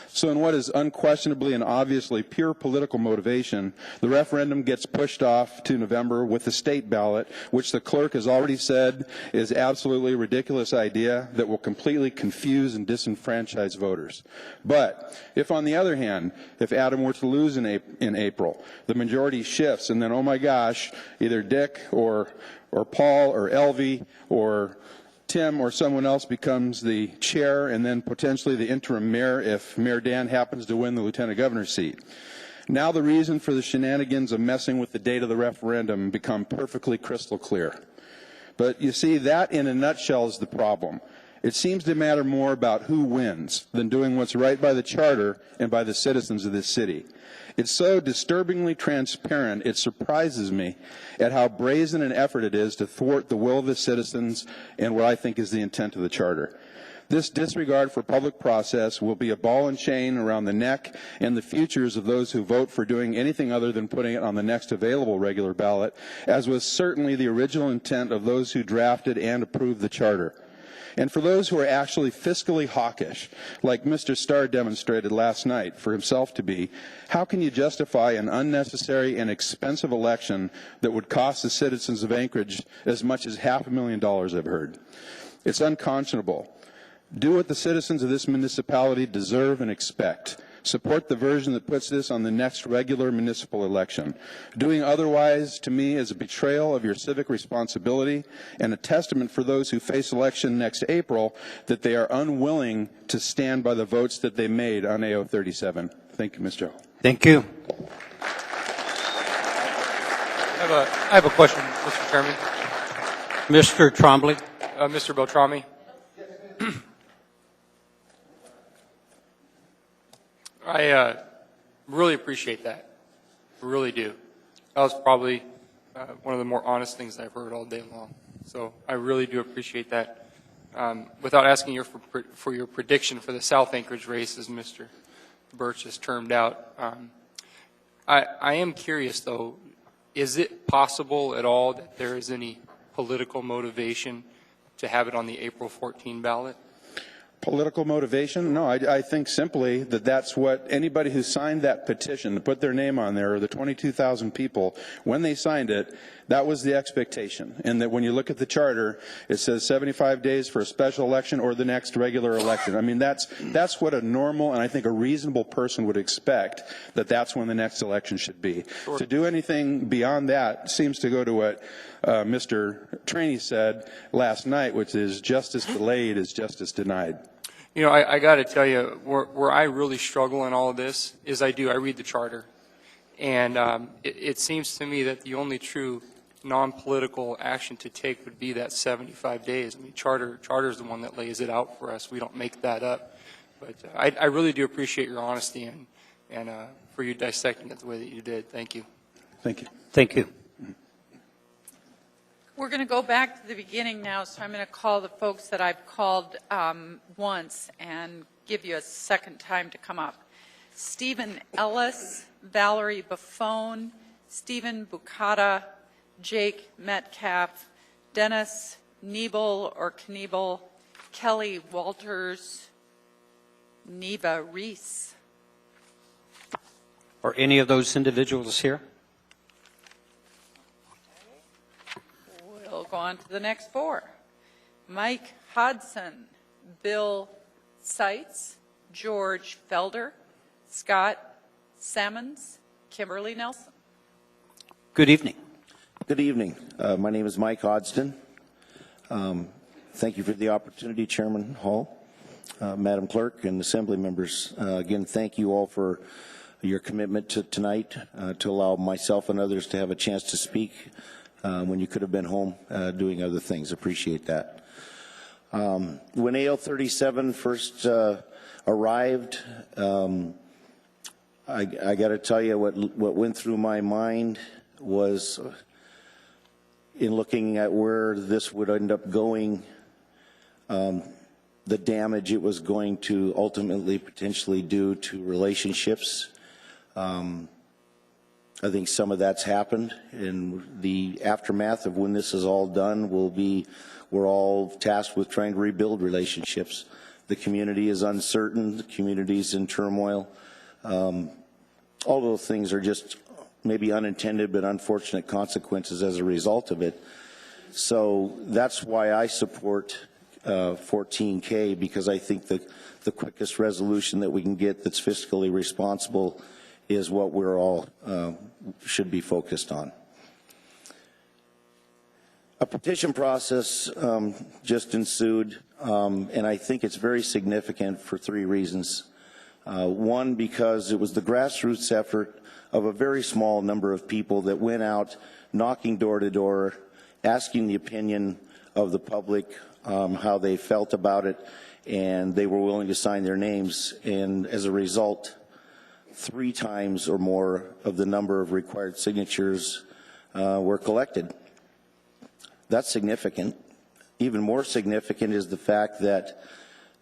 Speaker 7: So in what is unquestionably and obviously pure political motivation, the referendum gets pushed off to November with the state ballot, which the clerk has already said is absolutely a ridiculous idea that will completely confuse and disenfranchise voters. But if, on the other hand, if Adam were to lose in April, the majority shifts, and then, oh my gosh, either Dick or Paul or Elvie or Tim or someone else becomes the chair and then potentially the interim mayor if Mayor Dan happens to win the lieutenant governor's seat. Now the reason for the shenanigans of messing with the date of the referendum become perfectly crystal clear. But you see, that in a nutshell is the problem. It seems to matter more about who wins than doing what's right by the charter and by the citizens of this city. It's so disturbingly transparent, it surprises me at how brazen an effort it is to thwart the will of the citizens and what I think is the intent of the charter. This disregard for public process will be a ball and chain around the neck and the futures of those who vote for doing anything other than putting it on the next available regular ballot, as was certainly the original intent of those who drafted and approved the charter. And for those who are actually fiscally hawkish, like Mr. Starr demonstrated last night for himself to be, how can you justify an unnecessary and expensive election that would cost the citizens of Anchorage as much as $500,000, I've heard? It's unconscionable. Do what the citizens of this municipality deserve and expect. Support the version that puts this on the next regular municipal election. Doing otherwise, to me, is a betrayal of your civic responsibility and a testament for those who face election next April that they are unwilling to stand by the votes that they made on AO 37. Thank you, Mr. Hall.
Speaker 1: Thank you.
Speaker 8: I have a question, Mr. Chairman.
Speaker 1: Mr. Trombley.
Speaker 8: Mr. Beltrami. I really appreciate that. I really do. That was probably one of the more honest things I've heard all day long. So I really do appreciate that. Without asking you for your prediction for the South Anchorage race, as Mr. Birch has termed out, I am curious, though, is it possible at all that there is any political motivation to have it on the April 14 ballot?
Speaker 7: Political motivation? No, I think simply that that's what anybody who signed that petition to put their name on there, or the 22,000 people, when they signed it, that was the expectation. And that when you look at the charter, it says 75 days for a special election or the next regular election. I mean, that's what a normal and I think a reasonable person would expect, that that's when the next election should be. Sure. To do anything beyond that seems to go to what Mr. Traney said last night, which is justice delayed is justice denied.
Speaker 8: You know, I got to tell you, where I really struggle in all of this is I read the charter. And it seems to me that the only true non-political action to take would be that 75 days. I mean, charter is the one that lays it out for us. We don't make that up. But I really do appreciate your honesty and for you dissecting it the way that you did. Thank you.
Speaker 7: Thank you.
Speaker 1: Thank you.
Speaker 2: We're going to go back to the beginning now, so I'm going to call the folks that I've called once and give you a second time to come up. Stephen Ellis, Valerie Buffone, Stephen Bucata, Jake Metcalf, Dennis Niebel or Kniebel, Kelly Walters, Neva Reese.
Speaker 1: Are any of those individuals here?
Speaker 2: We'll go on to the next four. Mike Hodson, Bill Seitz, George Felder, Scott Sammons, Kimberly Nelson.
Speaker 4: Good evening. Good evening. My name is Mike Hodson. Thank you for the opportunity, Chairman Hall, Madam Clerk, and Assembly members. Again, thank you all for your commitment to tonight to allow myself and others to have a chance to speak when you could have been home doing other things. Appreciate that. When AL 37 first arrived, I got to tell you what went through my mind was, in looking at where this would end up going, the damage it was going to ultimately potentially do to relationships. I think some of that's happened, and the aftermath of when this is all done will be, we're all tasked with trying to rebuild relationships. The community is uncertain, the community is in turmoil. All those things are just maybe unintended but unfortunate consequences as a result of it. So that's why I support 14K, because I think the quickest resolution that we can get that's fiscally responsible is what we're all should be focused on. A petition process just ensued, and I think it's very significant for three reasons. One, because it was the grassroots effort of a very small number of people that went out knocking door to door, asking the opinion of the public, how they felt about it, and they were willing to sign their names. And as a result, 3 times or more of the number of required signatures were collected. That's significant. Even more significant is the fact that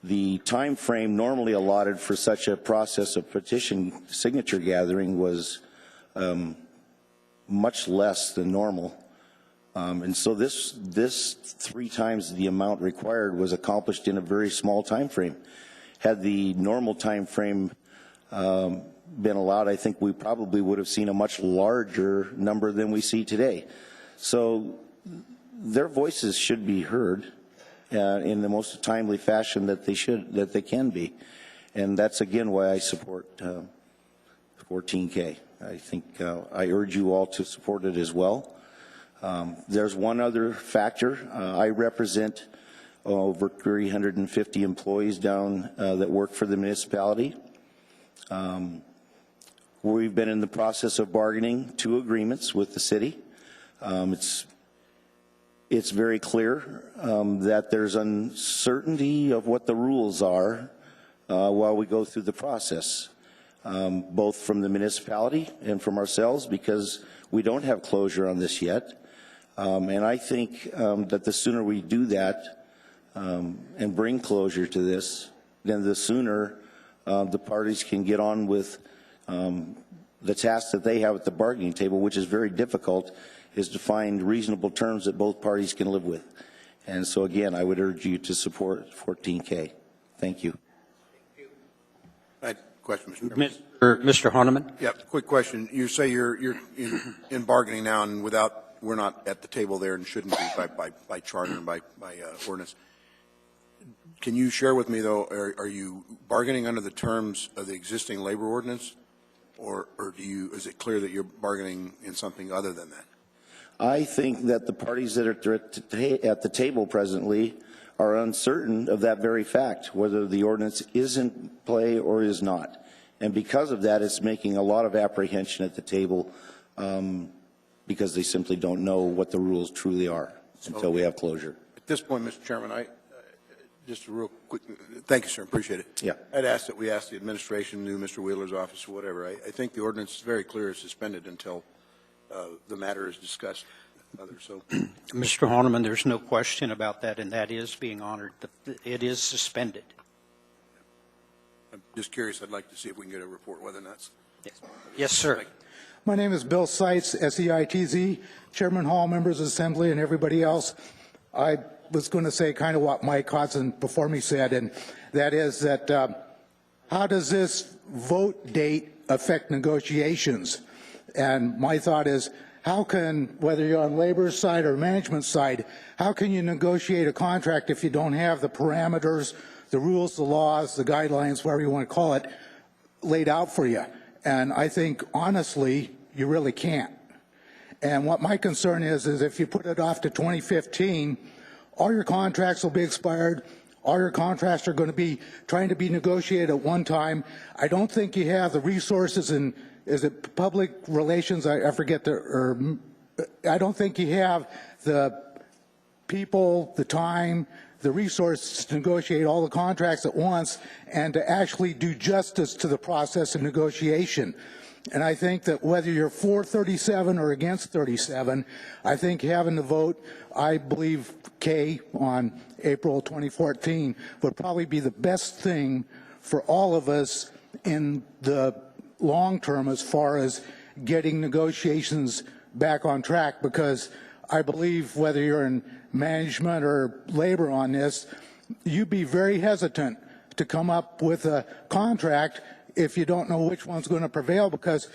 Speaker 4: the time frame normally allotted for such a process of petition signature gathering was much less than normal. And so this 3 times the amount required was accomplished in a very small time frame. Had the normal time frame been allowed, I think we probably would have seen a much larger number than we see today. So their voices should be heard in the most timely fashion that they can be, and that's again why I support 14K. I think I urge you all to support it as well. There's one other factor. I represent over 350 employees down that work for the municipality. We've been in the process of bargaining 2 agreements with the city. It's very clear that there's uncertainty of what the rules are while we go through the process, both from the municipality and from ourselves, because we don't have closure on this yet. And I think that the sooner we do that and bring closure to this, then the sooner the parties can get on with the task that they have at the bargaining table, which is very difficult, is to find reasonable terms that both parties can live with. And so again, I would urge you to support 14K. Thank you.
Speaker 9: I had a question, Mr. Chairman.
Speaker 1: Mr. Horniman?
Speaker 9: Yeah, quick question. You say you're in bargaining now, and we're not at the table there and shouldn't be by charter and by ordinance. Can you share with me, though, are you bargaining under the terms of the existing labor ordinance, or is it clear that you're bargaining in something other than that?
Speaker 4: I think that the parties that are at the table presently are uncertain of that very fact, whether the ordinance is in play or is not. And because of that, it's making a lot of apprehension at the table because they simply don't know what the rules truly are until we have closure.
Speaker 9: At this point, Mr. Chairman, just a real quick, thank you, sir, appreciate it.
Speaker 4: Yeah.
Speaker 9: I'd ask that we ask the administration, new Mr. Wheeler's office, or whatever. I think the ordinance is very clear, it's suspended until the matter is discussed. So,
Speaker 1: Mr. Horniman, there's no question about that, and that is being honored. It is suspended.
Speaker 9: I'm just curious. I'd like to see if we can get a report whether or not.
Speaker 1: Yes, sir.
Speaker 23: My name is Bill Seitz, SEITZ, Chairman Hall, members of Assembly, and everybody else. I was going to say kind of what Mike Hodson before me said, and that is that how does this vote date affect negotiations? And my thought is, how can, whether you're on labor's side or management side, how can you negotiate a contract if you don't have the parameters, the rules, the laws, the guidelines, whatever you want to call it, laid out for you? And I think, honestly, you really can't. And what my concern is if you put it off to 2015, all your contracts will be expired. All your contracts are going to be trying to be negotiated at one time. I don't think you have the resources and is it public relations? I forget I don't think you have the people, the time, the resources to negotiate all the contracts at once and to actually do justice to the process of negotiation. And I think that whether you're for 37 or against 37, I think having the vote, I believe, Kay, on April 2014 would probably be the best thing for all of us in the long term as far as getting negotiations back on track, because I believe whether you're in management or labor on this, you'd be very hesitant to come up with a contract if you don't know which one's going to prevail, because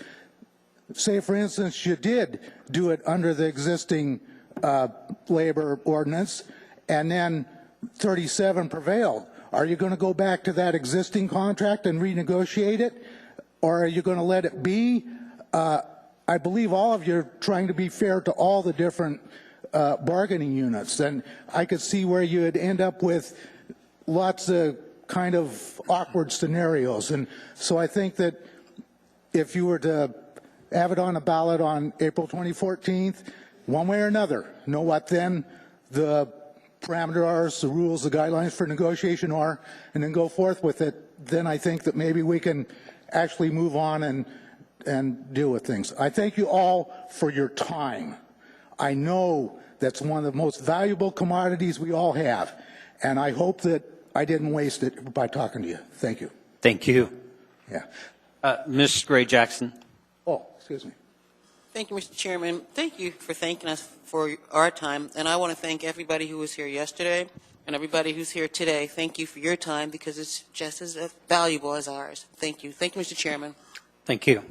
Speaker 23: say, for instance, you did do it under the existing labor ordinance and then 37 prevailed. Are you going to go back to that existing contract and renegotiate it, or are you going to let it be? I believe all of you are trying to be fair to all the different bargaining units, and I could see where you would end up with lots of kind of awkward scenarios. And so I think that if you were to have it on a ballot on April 2014, one way or another, know what then the parameters are, the rules, the guidelines for negotiation are, and then go forth with it, then I think that maybe we can actually move on and deal with things. I thank you all for your time. I know that's one of the most valuable commodities we all have, and I hope that I didn't waste it by talking to you. Thank you.
Speaker 1: Thank you.
Speaker 23: Yeah.
Speaker 1: Ms. Gray Jackson.
Speaker 23: Oh, excuse me.
Speaker 10: Thank you, Mr. Chairman. Thank you for thanking us for our time. And I want to thank everybody who was here yesterday and everybody who's here today. Thank you for your time, because it's just as valuable as ours. Thank you. Thank you, Mr. Chairman.
Speaker 1: Thank you.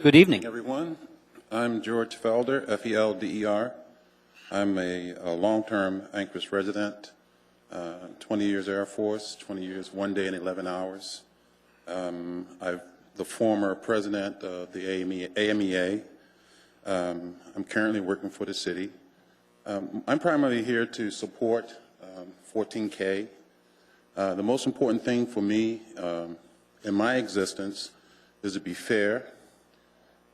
Speaker 1: Good evening,
Speaker 11: everyone. I'm George Felder, F-E-L-D-E-R. I'm a long-term Anchorage resident, 20 years Air Force, 20 years, 1 day and 11 hours. I'm the former president of the AMEA. I'm currently working for the city. I'm primarily here to support 14K. The most important thing for me in my existence is to be fair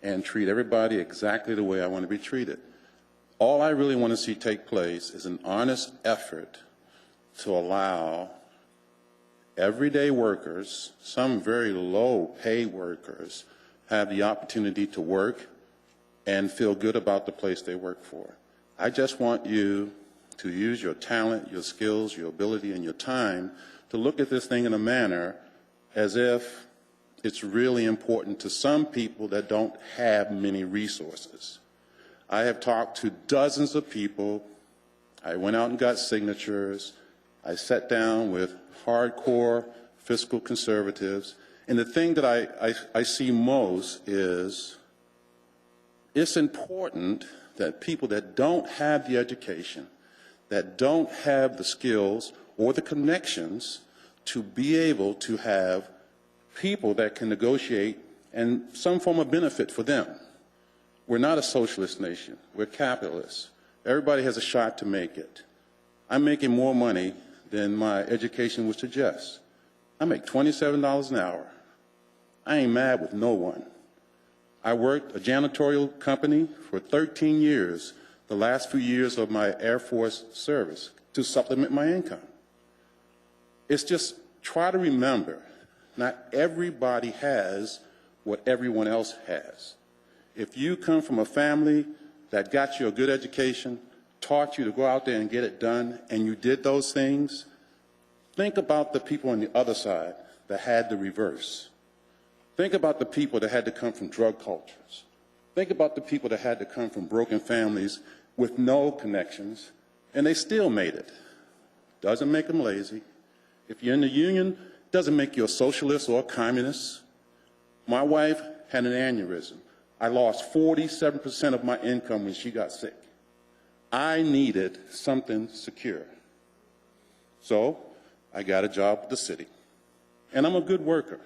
Speaker 11: and treat everybody exactly the way I want to be treated. All I really want to see take place is an honest effort to allow everyday workers, some very low-paid workers, have the opportunity to work and feel good about the place they work for. I just want you to use your talent, your skills, your ability, and your time to look at this thing in a manner as if it's really important to some people that don't have many resources. I have talked to dozens of people. I went out and got signatures. I sat down with hardcore fiscal conservatives. And the thing that I see most is it's important that people that don't have the education, that don't have the skills or the connections to be able to have people that can negotiate and some form of benefit for them. We're not a socialist nation. We're capitalists. Everybody has a shot to make it. I'm making more money than my education would suggest. I make $27 an hour. I ain't mad with no one. I worked a janitorial company for 13 years, the last few years of my Air Force service, to supplement my income. It's just try to remember, not everybody has what everyone else has. If you come from a family that got you a good education, taught you to go out there and get it done, and you did those things, think about the people on the other side that had the reverse. Think about the people that had to come from drug cultures. Think about the people that had to come from broken families with no connections, and they still made it. Doesn't make them lazy. If you're in the union, doesn't make you a socialist or a communist. My wife had an aneurysm. I lost 47% of my income when she got sick. I needed something secure. So I got a job with the city. And I'm a good worker.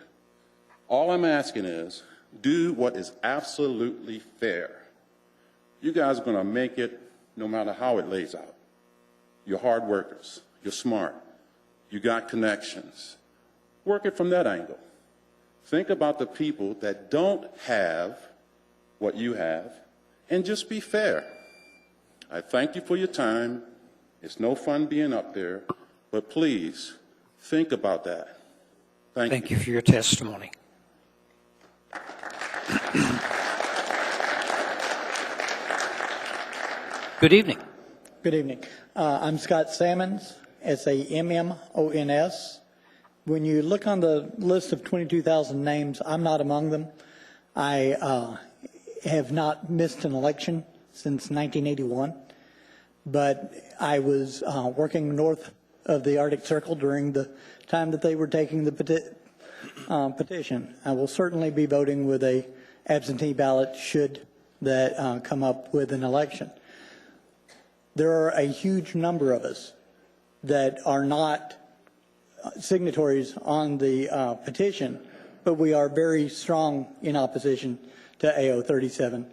Speaker 11: All I'm asking is do what is absolutely fair. You guys are going to make it no matter how it lays out. You're hard workers. You're smart. You got connections. Work it from that angle. Think about the people that don't have what you have, and just be fair. I thank you for your time. It's no fun being up there, but please think about that. Thank you
Speaker 1: for your testimony. Good evening.
Speaker 6: Good evening. I'm Scott Sammons, S-A-M-M-O-N-S. When you look on the list of 22,000 names, I'm not among them. I have not missed an election since 1981, but I was working north of the Arctic Circle during the time that they were taking the petition. I will certainly be voting with a absentee ballot should that come up with an election. There are a huge number of us that are not signatories on the petition, but we are very strong in opposition to AO 37.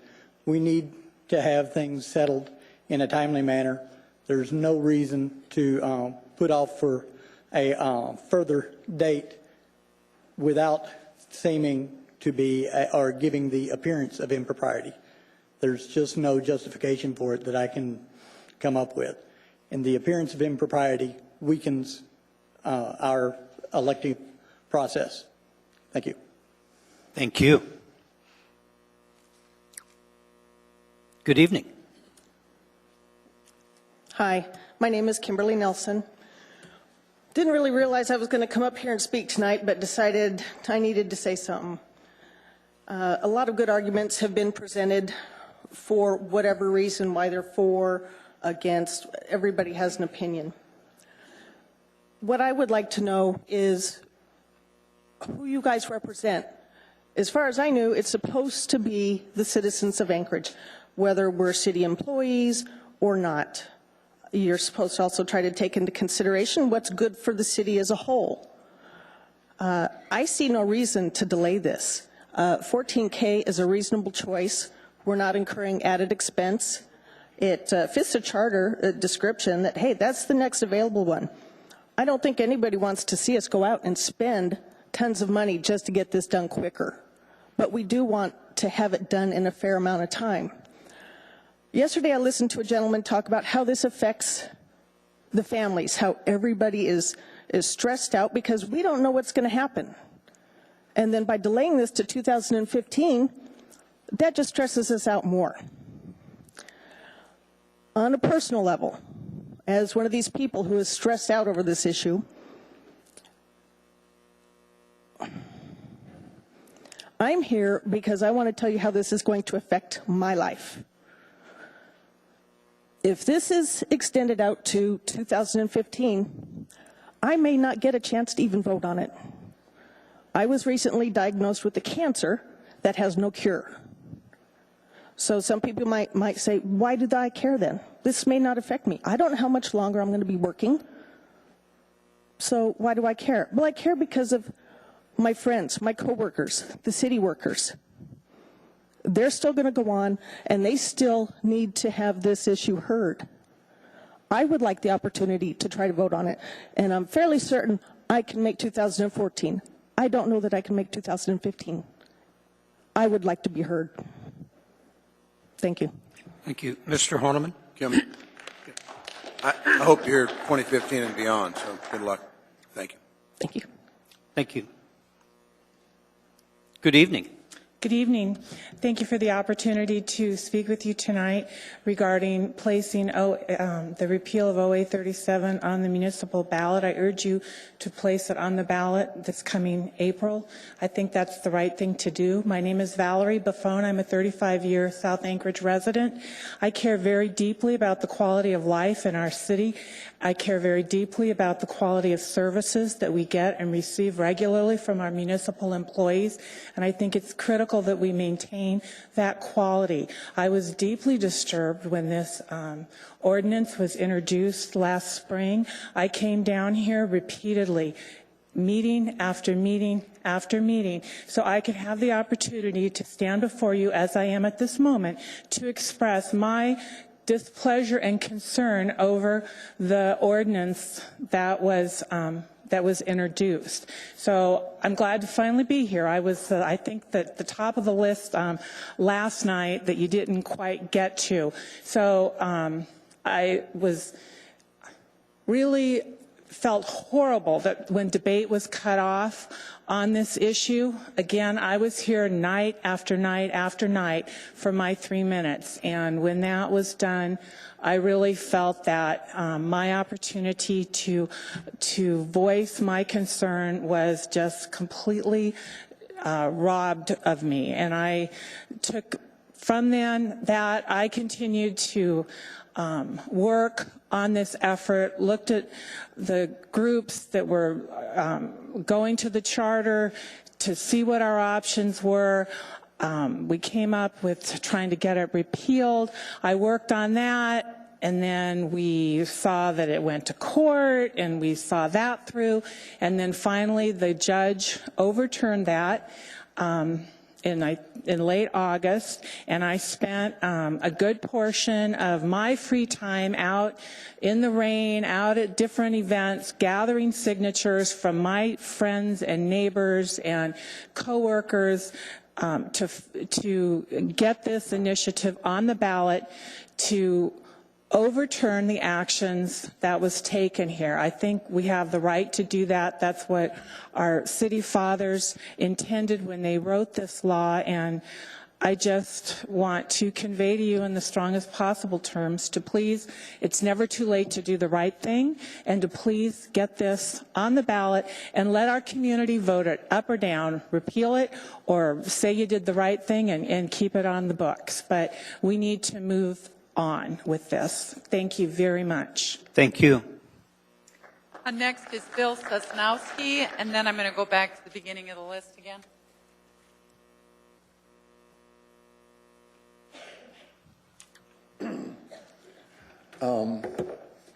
Speaker 6: We need to have things settled in a timely manner. There's no reason to put off for a further date without seeming to be or giving the appearance of impropriety. There's just no justification for it that I can come up with. And the appearance of impropriety weakens our elective process. Thank you.
Speaker 1: Thank you. Good evening.
Speaker 12: Hi, my name is Kimberly Nelson. Didn't really realize I was going to come up here and speak tonight, but decided I needed to say something. A lot of good arguments have been presented for whatever reason, why they're for, against. Everybody has an opinion. What I would like to know is who you guys represent. As far as I knew, it's supposed to be the citizens of Anchorage, whether we're city employees or not. You're supposed to also try to take into consideration what's good for the city as a whole. I see no reason to delay this. 14K is a reasonable choice. We're not incurring added expense. It fits a charter description that, hey, that's the next available one. I don't think anybody wants to see us go out and spend tons of money just to get this done quicker. But we do want to have it done in a fair amount of time. Yesterday I listened to a gentleman talk about how this affects the families, how everybody is stressed out because we don't know what's going to happen. And then by delaying this to 2015, that just stresses us out more. On a personal level, as one of these people who is stressed out over this issue, I'm here because I want to tell you how this is going to affect my life. If this is extended out to 2015, I may not get a chance to even vote on it. I was recently diagnosed with a cancer that has no cure. So some people might say, why do I care then? This may not affect me. I don't know how much longer I'm going to be working. So why do I care? Well, I care because of my friends, my coworkers, the city workers. They're still going to go on, and they still need to have this issue heard. I would like the opportunity to try to vote on it, and I'm fairly certain I can make 2014. I don't know that I can make 2015. I would like to be heard. Thank you.
Speaker 1: Thank you. Mr. Horniman?
Speaker 9: Kim, I hope to hear 2015 and beyond, so good luck. Thank you.
Speaker 12: Thank you.
Speaker 1: Thank you. Good evening.
Speaker 13: Good evening. Thank you for the opportunity to speak with you tonight regarding placing the repeal of OA 37 on the municipal ballot. I urge you to place it on the ballot this coming April. I think that's the right thing to do. My name is Valerie Buffone. I'm a 35-year South Anchorage resident. I care very deeply about the quality of life in our city. I care very deeply about the quality of services that we get and receive regularly from our municipal employees, and I think it's critical that we maintain that quality. I was deeply disturbed when this ordinance was introduced last spring. I came down here repeatedly, meeting after meeting after meeting, so I could have the opportunity to stand before you as I am at this moment to express my displeasure and concern over the ordinance that was introduced. So I'm glad to finally be here. I was, I think, that the top of the list last night that you didn't quite get to. So I was really felt horrible that when debate was cut off on this issue. Again, I was here night after night after night for my 3 minutes, and when that was done, I really felt that my opportunity to voice my concern was just completely robbed of me. And I took from then that I continued to work on this effort, looked at the groups that were going to the charter to see what our options were. We came up with trying to get it repealed. I worked on that, and then we saw that it went to court, and we saw that through, and then finally the judge overturned that in late August, and I spent a good portion of my free time out in the rain, out at different events, gathering signatures from my friends and neighbors and coworkers to get this initiative on the ballot to overturn the actions that was taken here. I think we have the right to do that. That's what our city fathers intended when they wrote this law, and I just want to convey to you in the strongest possible terms to please, it's never too late to do the right thing, and to please get this on the ballot and let our community vote it up or down, repeal it, or say you did the right thing and keep it on the books. But we need to move on with this. Thank you very much.
Speaker 1: Thank you.
Speaker 2: Next is Bill Sasnowski, and then I'm going to go back to the beginning of the list again.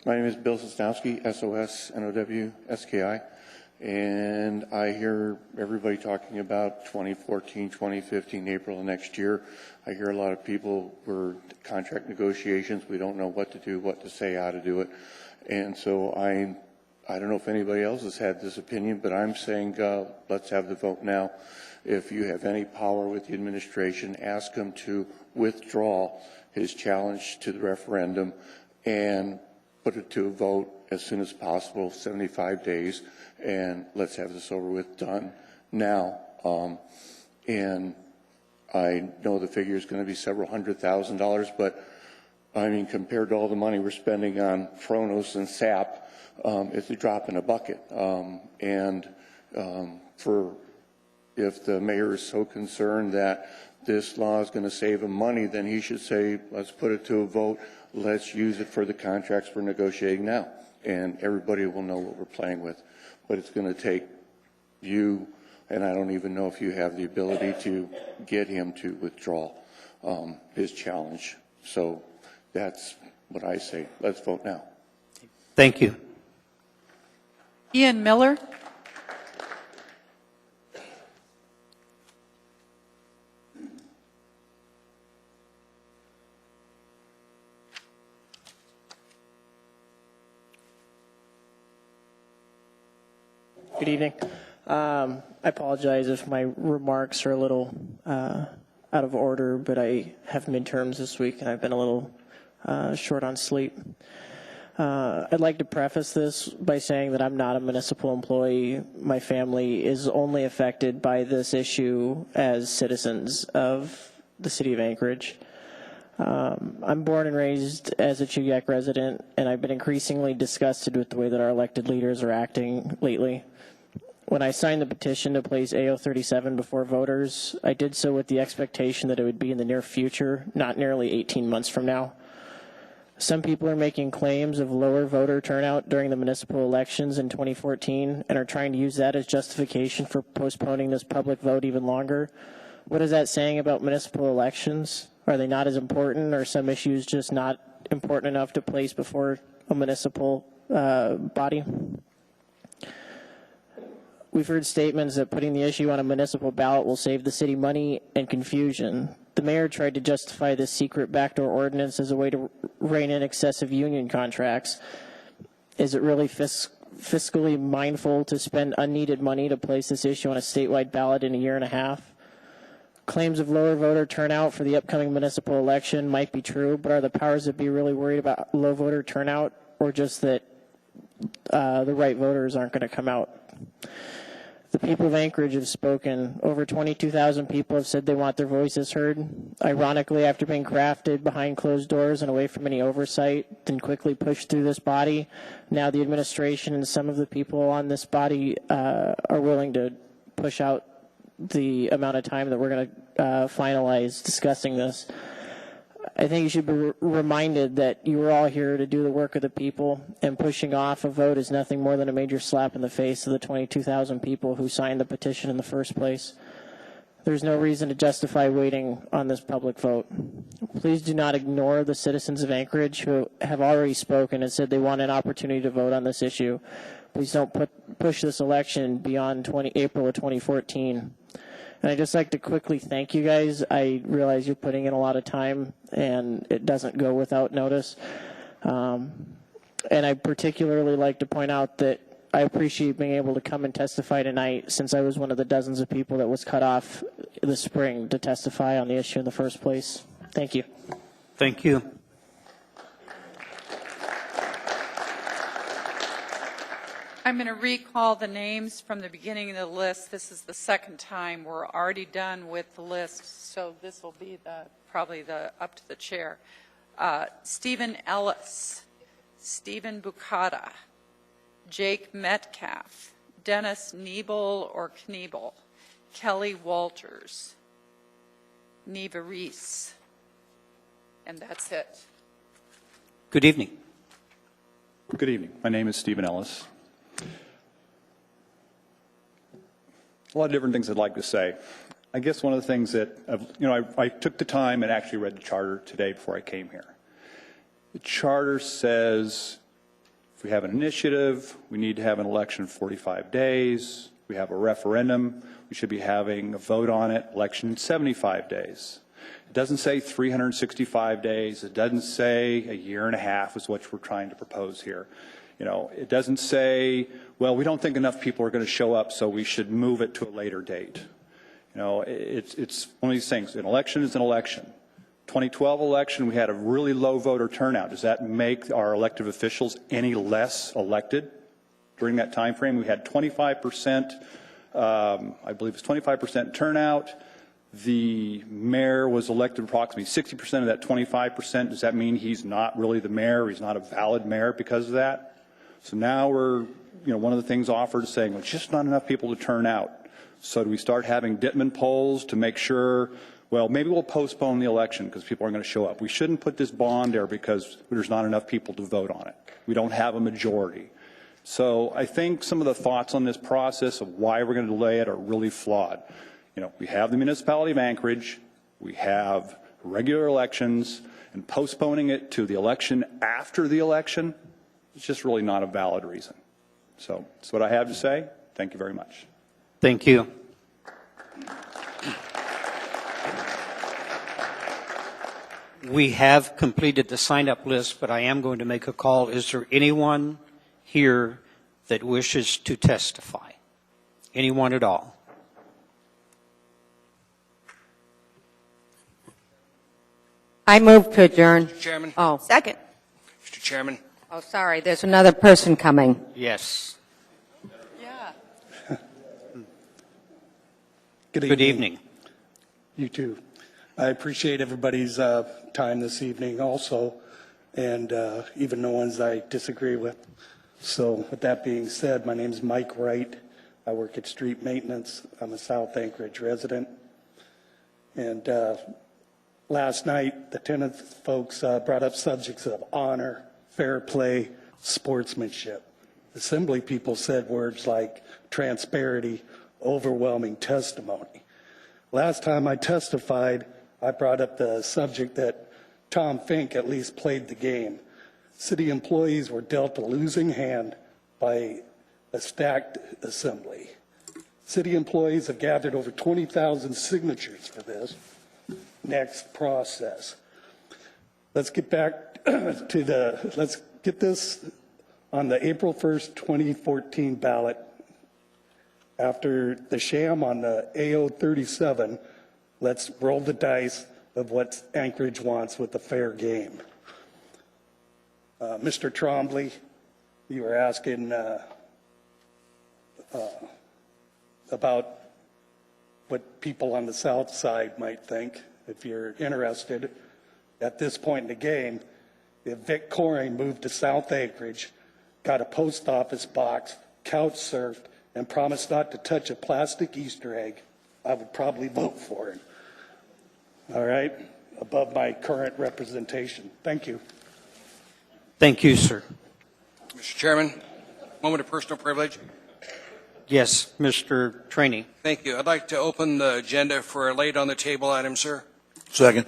Speaker 14: My name is Bill Sasnowski, S-O-S-N-O-W-S-K-I, and I hear everybody talking about 2014, 2015, April of next year. I hear a lot of people, we're contract negotiations, we don't know what to do, what to say, how to do it. And so I don't know if anybody else has had this opinion, but I'm saying let's have the vote now. If you have any power with the administration, ask him to withdraw his challenge to the referendum and put it to a vote as soon as possible, 75 days, and let's have this over with, done now. And I know the figure is going to be several $100,000, but I mean, compared to all the money we're spending on Fronos and SAP, it's a drop in a bucket. If the mayor is so concerned that this law is going to save him money, then he should say, let's put it to a vote. Let's use it for the contracts we're negotiating now. And everybody will know what we're playing with. But it's going to take you, and I don't even know if you have the ability to get him to withdraw his challenge. So that's what I say. Let's vote now.
Speaker 1: Thank you.
Speaker 2: Ian Miller.
Speaker 15: Good evening. I apologize if my remarks are a little out of order, but I have midterms this week and I've been a little short on sleep. I'd like to preface this by saying that I'm not a municipal employee. My family is only affected by this issue as citizens of the city of Anchorage. I'm born and raised as a Chugiak resident, and I've been increasingly disgusted with the way that our elected leaders are acting lately. When I signed the petition to place AO37 before voters, I did so with the expectation that it would be in the near future, not nearly 18 months from now. Some people are making claims of lower voter turnout during the municipal elections in 2014 and are trying to use that as justification for postponing this public vote even longer. What is that saying about municipal elections? Are they not as important, or some issues just not important enough to place before a municipal body? We've heard statements that putting the issue on a municipal ballot will save the city money and confusion. The mayor tried to justify this secret backdoor ordinance as a way to rein in excessive union contracts. Is it really fiscally mindful to spend unneeded money to place this issue on a statewide ballot in a year and a half? Claims of lower voter turnout for the upcoming municipal election might be true, but are the powers that be really worried about low voter turnout, or just that the right voters aren't going to come out? The people of Anchorage have spoken. Over 22,000 people have said they want their voices heard. Ironically, after being crafted behind closed doors and away from any oversight, then quickly pushed through this body, now the administration and some of the people on this body are willing to push out the amount of time that we're going to finalize discussing this. I think you should be reminded that you were all here to do the work of the people, and pushing off a vote is nothing more than a major slap in the face of the 22,000 people who signed the petition in the first place. There's no reason to justify waiting on this public vote. Please do not ignore the citizens of Anchorage who have already spoken and said they want an opportunity to vote on this issue. Please don't push this election beyond April of 2014. And I'd just like to quickly thank you guys. I realize you're putting in a lot of time, and it doesn't go without notice. And I'd particularly like to point out that I appreciate being able to come and testify tonight, since I was one of the dozens of people that was cut off this spring to testify on the issue in the first place. Thank you.
Speaker 1: Thank you.
Speaker 2: I'm going to recall the names from the beginning of the list. This is the second time. We're already done with the list, so this will be probably up to the chair. Stephen Ellis, Stephen Bukata, Jake Metcalf, Dennis Niebel or Kniebel, Kelly Walters, Neva Reese, and that's it.
Speaker 1: Good evening.
Speaker 17: Good evening. My name is Stephen Ellis. A lot of different things I'd like to say. I guess one of the things that, I took the time and actually read the charter today before I came here. The charter says if we have an initiative, we need to have an election in 45 days. We have a referendum, we should be having a vote on it, election in 75 days. It doesn't say 365 days. It doesn't say a year and a half is what we're trying to propose here. It doesn't say, well, we don't think enough people are going to show up, so we should move it to a later date. It's one of these things. An election is an election. 2012 election, we had a really low voter turnout. Does that make our elected officials any less elected? During that time frame, we had 25%, I believe it was 25% turnout. The mayor was elected approximately 60% of that 25%. Does that mean he's not really the mayor? He's not a valid mayor because of that? So now we're, one of the things offered is saying, well, it's just not enough people to turn out. So do we start having Dittman polls to make sure, well, maybe we'll postpone the election because people aren't going to show up. We shouldn't put this bond there because there's not enough people to vote on it. We don't have a majority. So I think some of the thoughts on this process of why we're going to delay it are really flawed. We have the municipality of Anchorage, we have regular elections, and postponing it to the election after the election is just really not a valid reason. So that's what I have to say. Thank you very much.
Speaker 1: Thank you. We have completed the sign-up list, but I am going to make a call. Is there anyone here that wishes to testify? Anyone at all?
Speaker 18: I move to adjourn.
Speaker 19: Mr. Chairman.
Speaker 18: Oh. Second.
Speaker 19: Mr. Chairman,
Speaker 18: Oh, sorry, there's another person coming.
Speaker 1: Yes.
Speaker 19: Good
Speaker 1: evening.
Speaker 19: You too. I appreciate everybody's time this evening also, and even the ones I disagree with. So with that being said, my name is Mike Wright. I work at street maintenance. I'm a South Anchorage resident. And last night, the tenant folks brought up subjects of honor, fair play, sportsmanship. Assembly people said words like transparency, overwhelming testimony. Last time I testified, I brought up the subject that Tom Fink at least played the game. City employees were dealt a losing hand by a stacked assembly. City employees have gathered over 20,000 signatures for this. Next process. Let's get back to let's get this on the April 1st, 2014 ballot. After the sham on the AO 37, let's roll the dice of what Anchorage wants with a fair game. Mr. Trombley, you were asking about what people on the south side might think. If you're interested, at this point in the game, if Vic Coring moved to South Anchorage, got a post office box, couch surfed, and promised not to touch a plastic Easter egg, I would probably vote for it. All right? Above my current representation. Thank you.
Speaker 1: Thank you, sir.
Speaker 20: Mr. Chairman, moment of personal privilege.
Speaker 1: Yes, Mr. Trainee.
Speaker 20: Thank you. I'd like to open the agenda for a laid on the table item, sir.
Speaker 9: Second.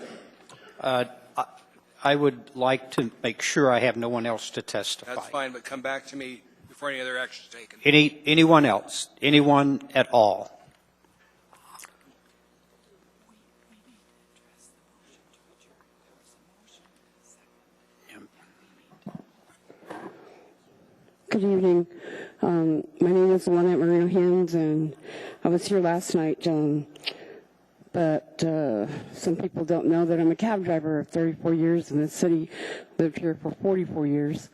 Speaker 1: I would like to make sure I have no one else to testify.
Speaker 20: That's fine, but come back to me before any other action is taken.
Speaker 1: Anyone else? Anyone at all?
Speaker 24: Good evening. My name is Lynette Marino Hens, and I was here last night, but some people don't know that I'm a cab driver of 34 years in the city, lived here for 44 years.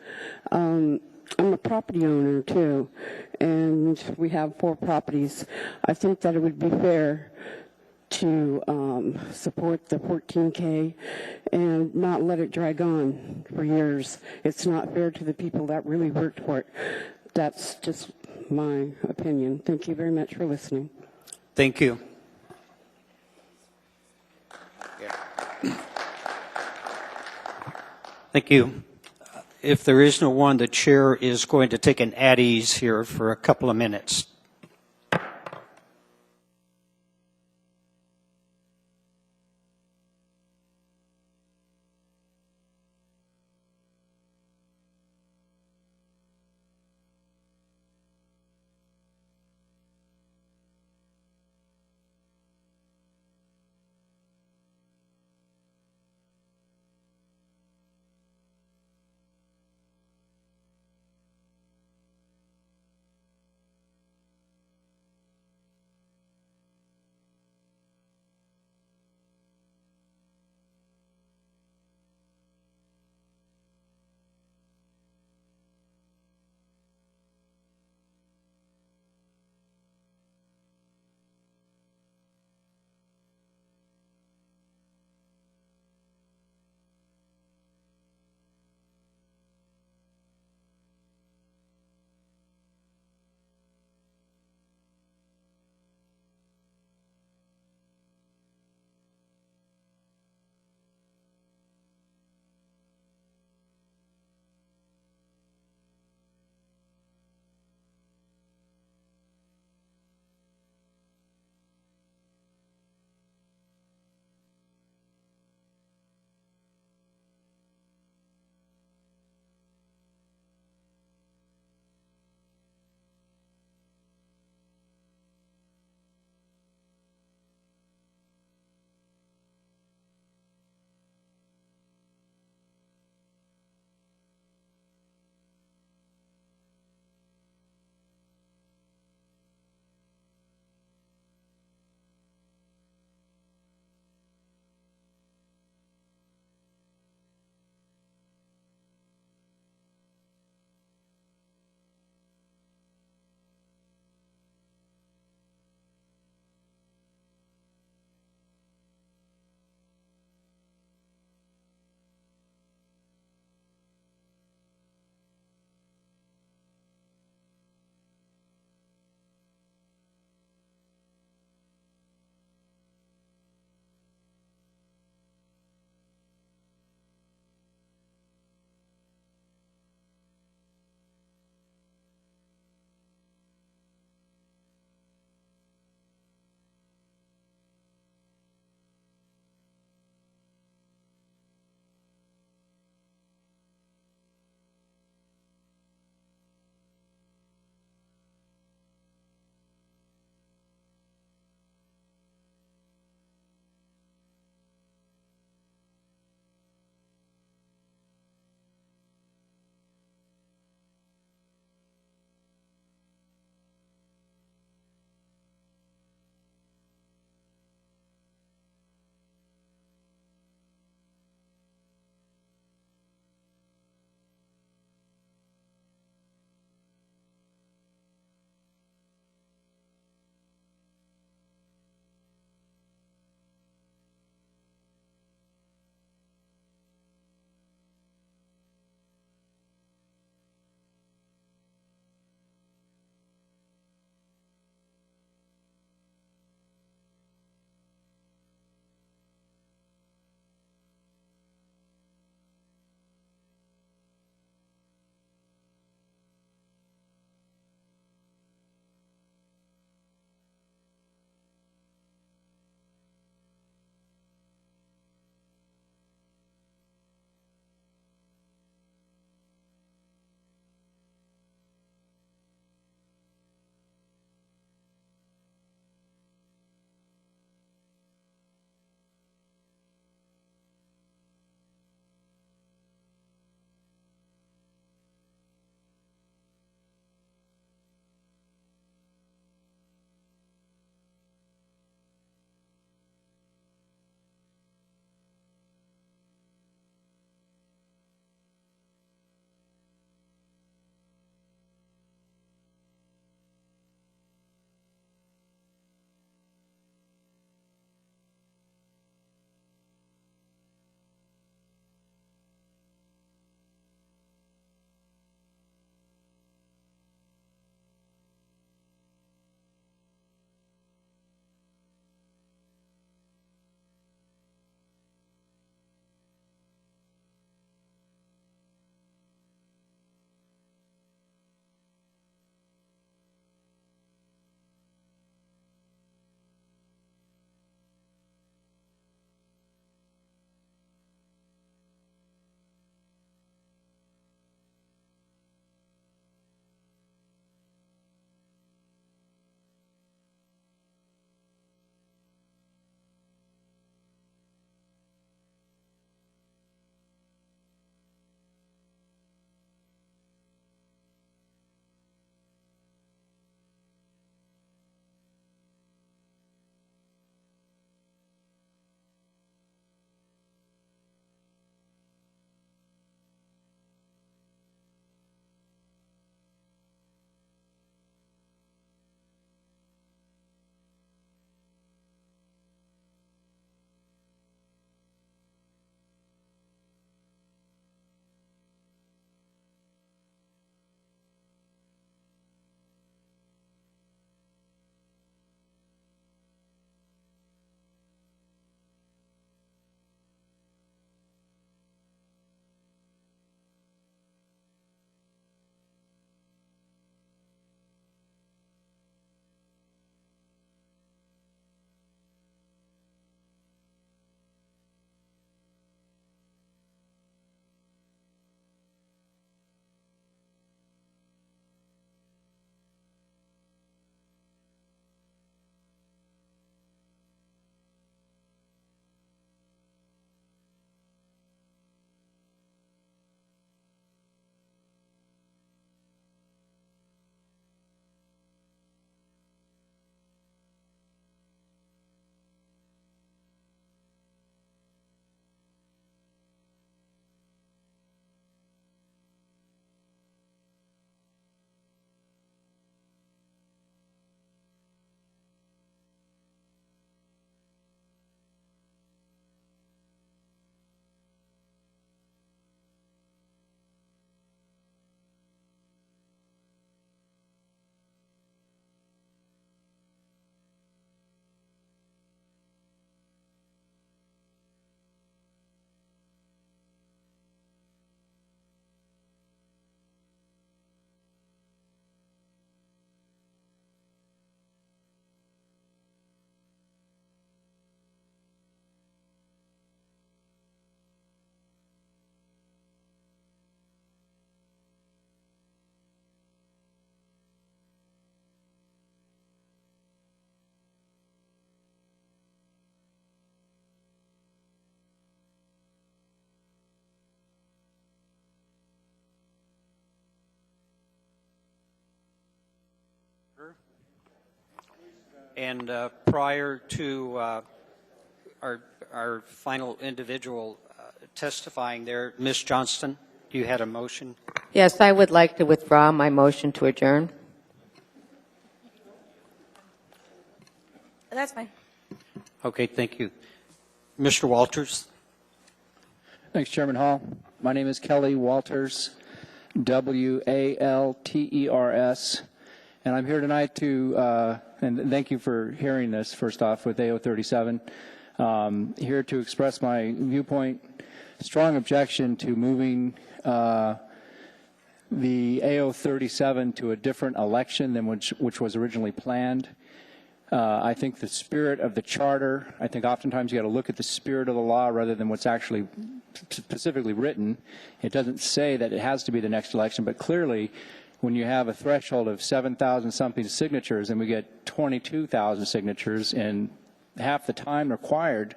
Speaker 24: I'm a property owner, too, and we have 4 properties. I think that it would be fair to support the 14K and not let it drag on for years. It's not fair to the people that really worked for it. That's just my opinion. Thank you very much for listening.
Speaker 1: Thank you. Thank you. If there is no one, the chair is going to take an at ease here for a couple of minutes. And prior to our final individual testifying there, Ms. Johnston, you had a motion?
Speaker 18: Yes, I would like to withdraw my motion to adjourn.
Speaker 3: That's fine.
Speaker 1: Okay, thank you. Mr. Walters?
Speaker 5: Thanks, Chairman Hall. My name is Kelly Walters, W-A-L-T-E-R-S, and I'm here tonight to, and thank you for hearing this, first off, with AO 37, here to express my viewpoint, strong objection to moving the AO 37 to a different election than which was originally planned. I think the spirit of the charter, I think oftentimes you got to look at the spirit of the law rather than what's actually specifically written. It doesn't say that it has to be the next election, but clearly when you have a threshold of 7,000 something signatures and we get 22,000 signatures in half the time required,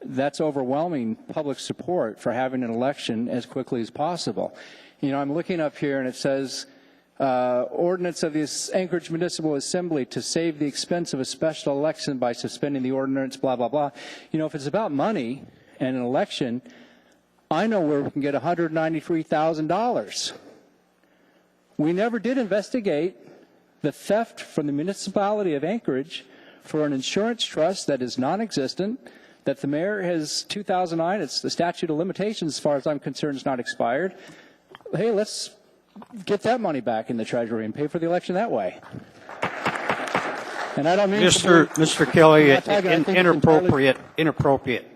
Speaker 5: that's overwhelming public support for having an election as quickly as possible. You know, I'm looking up here and it says, ordinance of the Anchorage Municipal Assembly to save the expense of a special election by suspending the ordinance, blah, blah, blah. You know, if it's about money and an election, I know where we can get $193,000. We never did investigate the theft from the municipality of Anchorage for an insurance trust that is non-existent, that the mayor has 2009, it's the statute of limitations, as far as I'm concerned, is not expired. Hey, let's get that money back in the treasury and pay for the election that way. And I don't mean
Speaker 1: Mr. Kelly, inappropriate.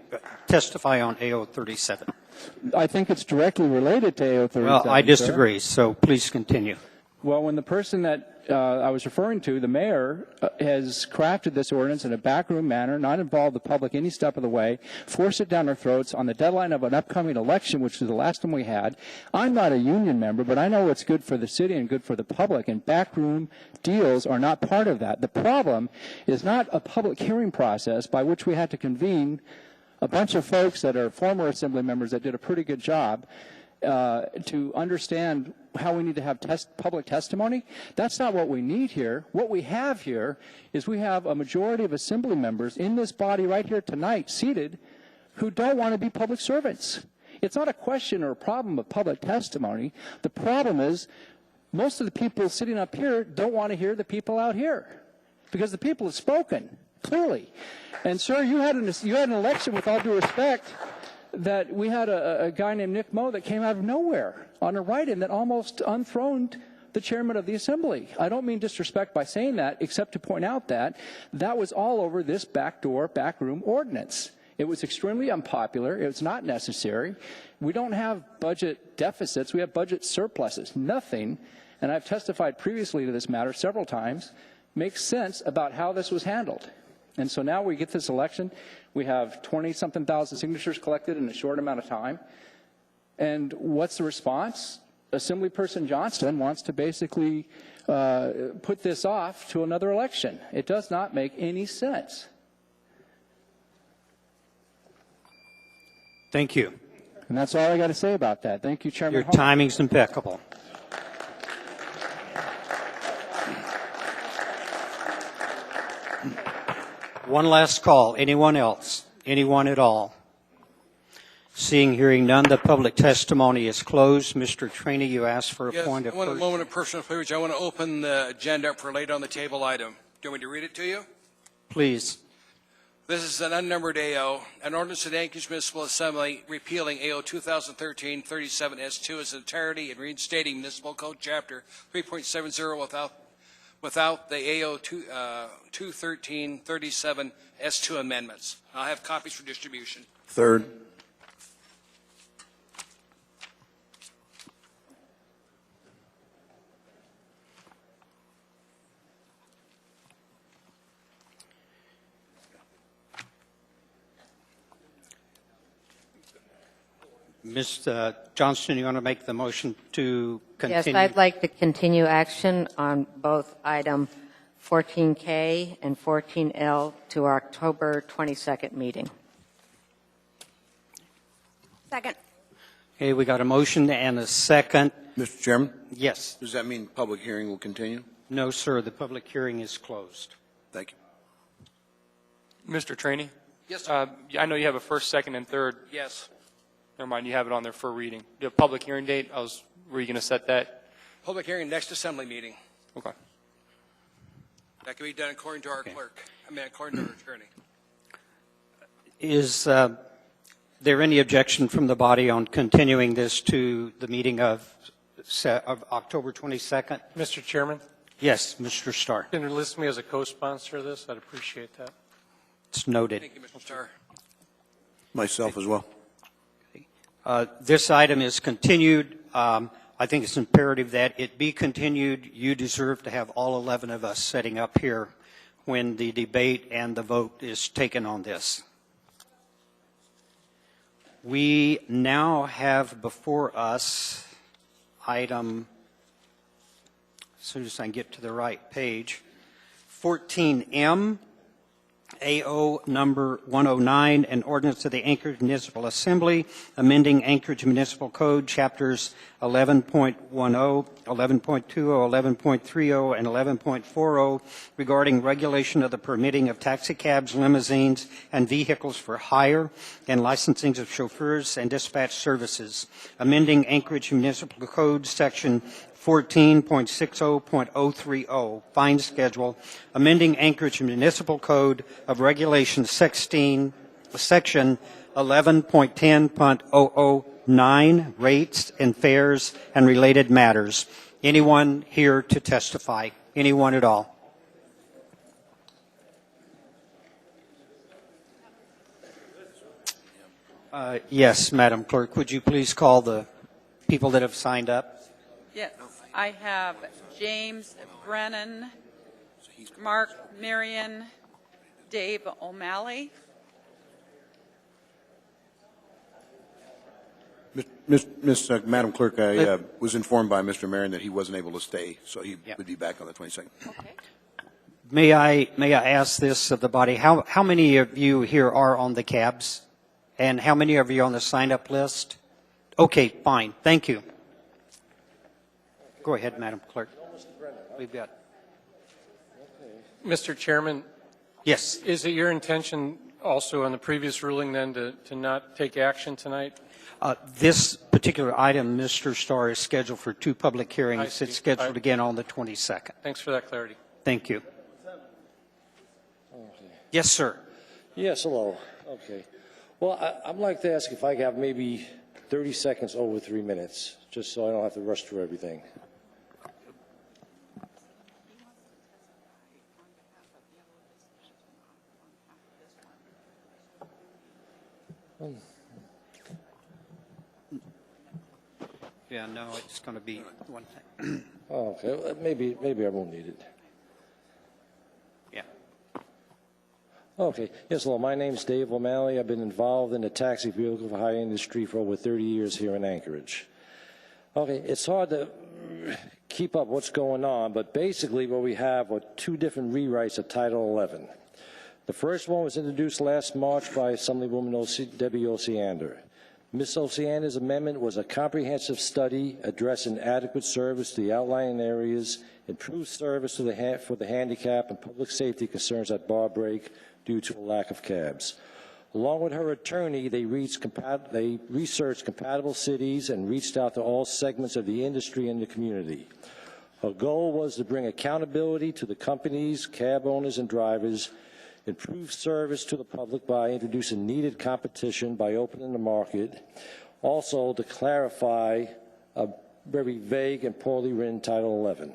Speaker 1: Testify on AO 37.
Speaker 5: I think it's directly related to AO 37.
Speaker 1: Well, I disagree, so please continue.
Speaker 5: Well, when the person that I was referring to, the mayor, has crafted this ordinance in a backroom manner, not involved the public any step of the way, forced it down our throats on the deadline of an upcoming election, which is the last one we had. I'm not a union member, but I know what's good for the city and good for the public, and backroom deals are not part of that. The problem is not a public hearing process by which we had to convene a bunch of folks that are former assembly members that did a pretty good job to understand how we need to have public testimony. That's not what we need here. What we have here is we have a majority of assembly members in this body right here tonight seated who don't want to be public servants. It's not a question or a problem of public testimony. The problem is most of the people sitting up here don't want to hear the people out here because the people have spoken clearly. And sir, you had an election, with all due respect, that we had a guy named Nick Moe that came out of nowhere on a write-in that almost unthroned the chairman of the assembly. I don't mean disrespect by saying that, except to point out that that was all over this backroom ordinance. It was extremely unpopular. It was not necessary. We don't have budget deficits. We have budget surpluses. Nothing, and I've testified previously to this matter several times, makes sense about how this was handled. And so now we get this election. We have 20-something thousand signatures collected in a short amount of time. And what's the response? Assemblyperson Johnston wants to basically put this off to another election. It does not make any sense.
Speaker 1: Thank you.
Speaker 5: And that's all I got to say about that. Thank you, Chairman
Speaker 1: Your
Speaker 5: Hall.
Speaker 1: timing's impeccable. One last call. Anyone else? Anyone at all? Seeing, hearing none, the public testimony is closed. Mr. Trainee, you asked for a point of
Speaker 20: I want a moment of personal privilege. I want to open the agenda up for later on the table item. Do you want me to read it to you?
Speaker 1: Please.
Speaker 20: This is an unnumbered AO, an ordinance of the Anchorage Municipal Assembly repealing AO 2013-37S2 as entirety and reinstating Municipal Code Chapter 3.70 without the AO 213-37S2 amendments. I'll have copies for distribution.
Speaker 9: Third.
Speaker 1: Ms. Johnston, you want to make the motion to continue?
Speaker 18: Yes, I'd like to continue action on both item 14K and 14L to our October 22nd meeting.
Speaker 3: Second.
Speaker 1: Okay, we got a motion and a second.
Speaker 9: Mr. Chairman?
Speaker 1: Yes.
Speaker 9: Does that mean public hearing will continue?
Speaker 1: No, sir. The public hearing is closed.
Speaker 9: Thank you.
Speaker 8: Mr. Trainee?
Speaker 20: Yes, sir.
Speaker 8: I know you have a first, second, and third.
Speaker 20: Yes.
Speaker 8: Never mind, you have it on there for reading. You have a public hearing date? Were you going to set that?
Speaker 20: Public hearing next assembly meeting.
Speaker 8: Okay.
Speaker 20: That can be done according to our clerk. According to our attorney.
Speaker 1: Is there any objection from the body on continuing this to the meeting of October 22nd?
Speaker 3: Mr. Chairman,
Speaker 1: Yes, Mr. Starr.
Speaker 3: can you list me as a co-sponsor of this? I'd appreciate that.
Speaker 1: It's noted.
Speaker 20: Thank you, Mr. Starr.
Speaker 9: Myself as well.
Speaker 1: This item is continued. I think it's imperative that it be continued. You deserve to have all 11 of us sitting up here when the debate and the vote is taken on this. We now have before us item, as soon as I get to the right page, 14M, AO number 109, an ordinance of the Anchorage Municipal Assembly, amending Anchorage Municipal Code, chapters 11.10, 11.20, 11.30, and 11.40, regarding regulation of the permitting of taxicabs, limousines, and vehicles for hire, and licensing of chauffeurs and dispatch services, amending Anchorage Municipal Code, section 14.60.030, fine schedule, amending Anchorage Municipal Code of Regulations section 11.10.009, rates and fares and related matters. Anyone here to testify? Anyone at all? Yes, Madam Clerk, would you please call the people that have signed up?
Speaker 2: Yes, I have James Brennan, Mark Marion, Dave O'Malley.
Speaker 9: Madam Clerk, I was informed by Mr. Marion that he wasn't able to stay, so he would be back on the 22nd.
Speaker 2: Okay.
Speaker 1: May I ask this of the body? How many of you here are on the cabs? And how many of you are on the sign-up list? Okay, fine. Thank you. Go ahead, Madam Clerk. We've got.
Speaker 3: Mr. Chairman?
Speaker 1: Yes.
Speaker 3: Is it your intention also on the previous ruling then to not take action tonight?
Speaker 1: This particular item, Mr. Starr, is scheduled for 2 public hearings. It's scheduled again on the 22nd.
Speaker 3: Thanks for that clarity.
Speaker 1: Thank you. Yes, sir.
Speaker 16: Yes, hello. Okay. Well, I'd like to ask if I could have maybe 30 seconds over 3 minutes, just so I don't have to rush through everything.
Speaker 1: Yeah, no, it's going to be one thing.
Speaker 16: Oh, okay. Well, maybe I won't need it.
Speaker 1: Yeah.
Speaker 16: Okay. Yes, hello. My name's Dave O'Malley. I've been involved in the taxi vehicle for hire industry for over 30 years here in Anchorage. Okay, it's hard to keep up what's going on, but basically what we have are 2 different rewrites of Title 11. The first one was introduced last March by Assemblywoman Debbie Osiander. Ms. Osiander's amendment was a comprehensive study addressing adequate service to the outlying areas, improved service to for the handicap, and public safety concerns at bar break due to a lack of cabs. Along with her attorney, they researched compatible cities and reached out to all segments of the industry and the community. Her goal was to bring accountability to the companies, cab owners, and drivers, improve service to the public by introducing needed competition by opening the market, also to clarify a very vague and poorly written Title 11.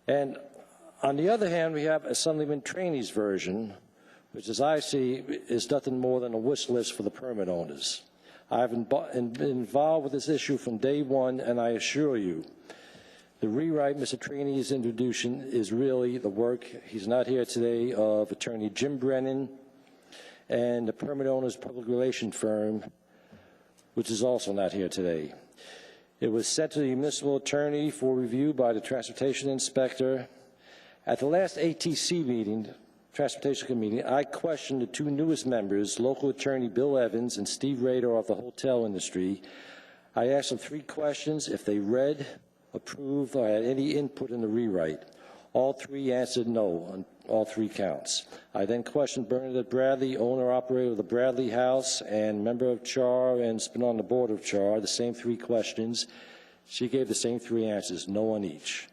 Speaker 16: And on the other hand, we have Assemblyman Trainey's version, which, as I see, is nothing more than a wish list for the permit owners. I've been involved with this issue from day one, and I assure you, the rewrite Mr. Trainey is introducing is really the work, he's not here today, of Attorney Jim Brennan and the permit owner's public relations firm, which is also not here today. It was sent to the municipal attorney for review by the transportation inspector. At the last ATC meeting, Transportation Committee, I questioned the 2 newest members, local attorney Bill Evans and Steve Rader of the hotel industry. I asked them 3 questions: if they read approved or had any input in the rewrite. All three answered no on all three counts. I then questioned Bernadette Bradley, owner-operator of the Bradley House and member of CHAR and has been on the board of CHAR, the same three questions. She gave the same three answers, no on each.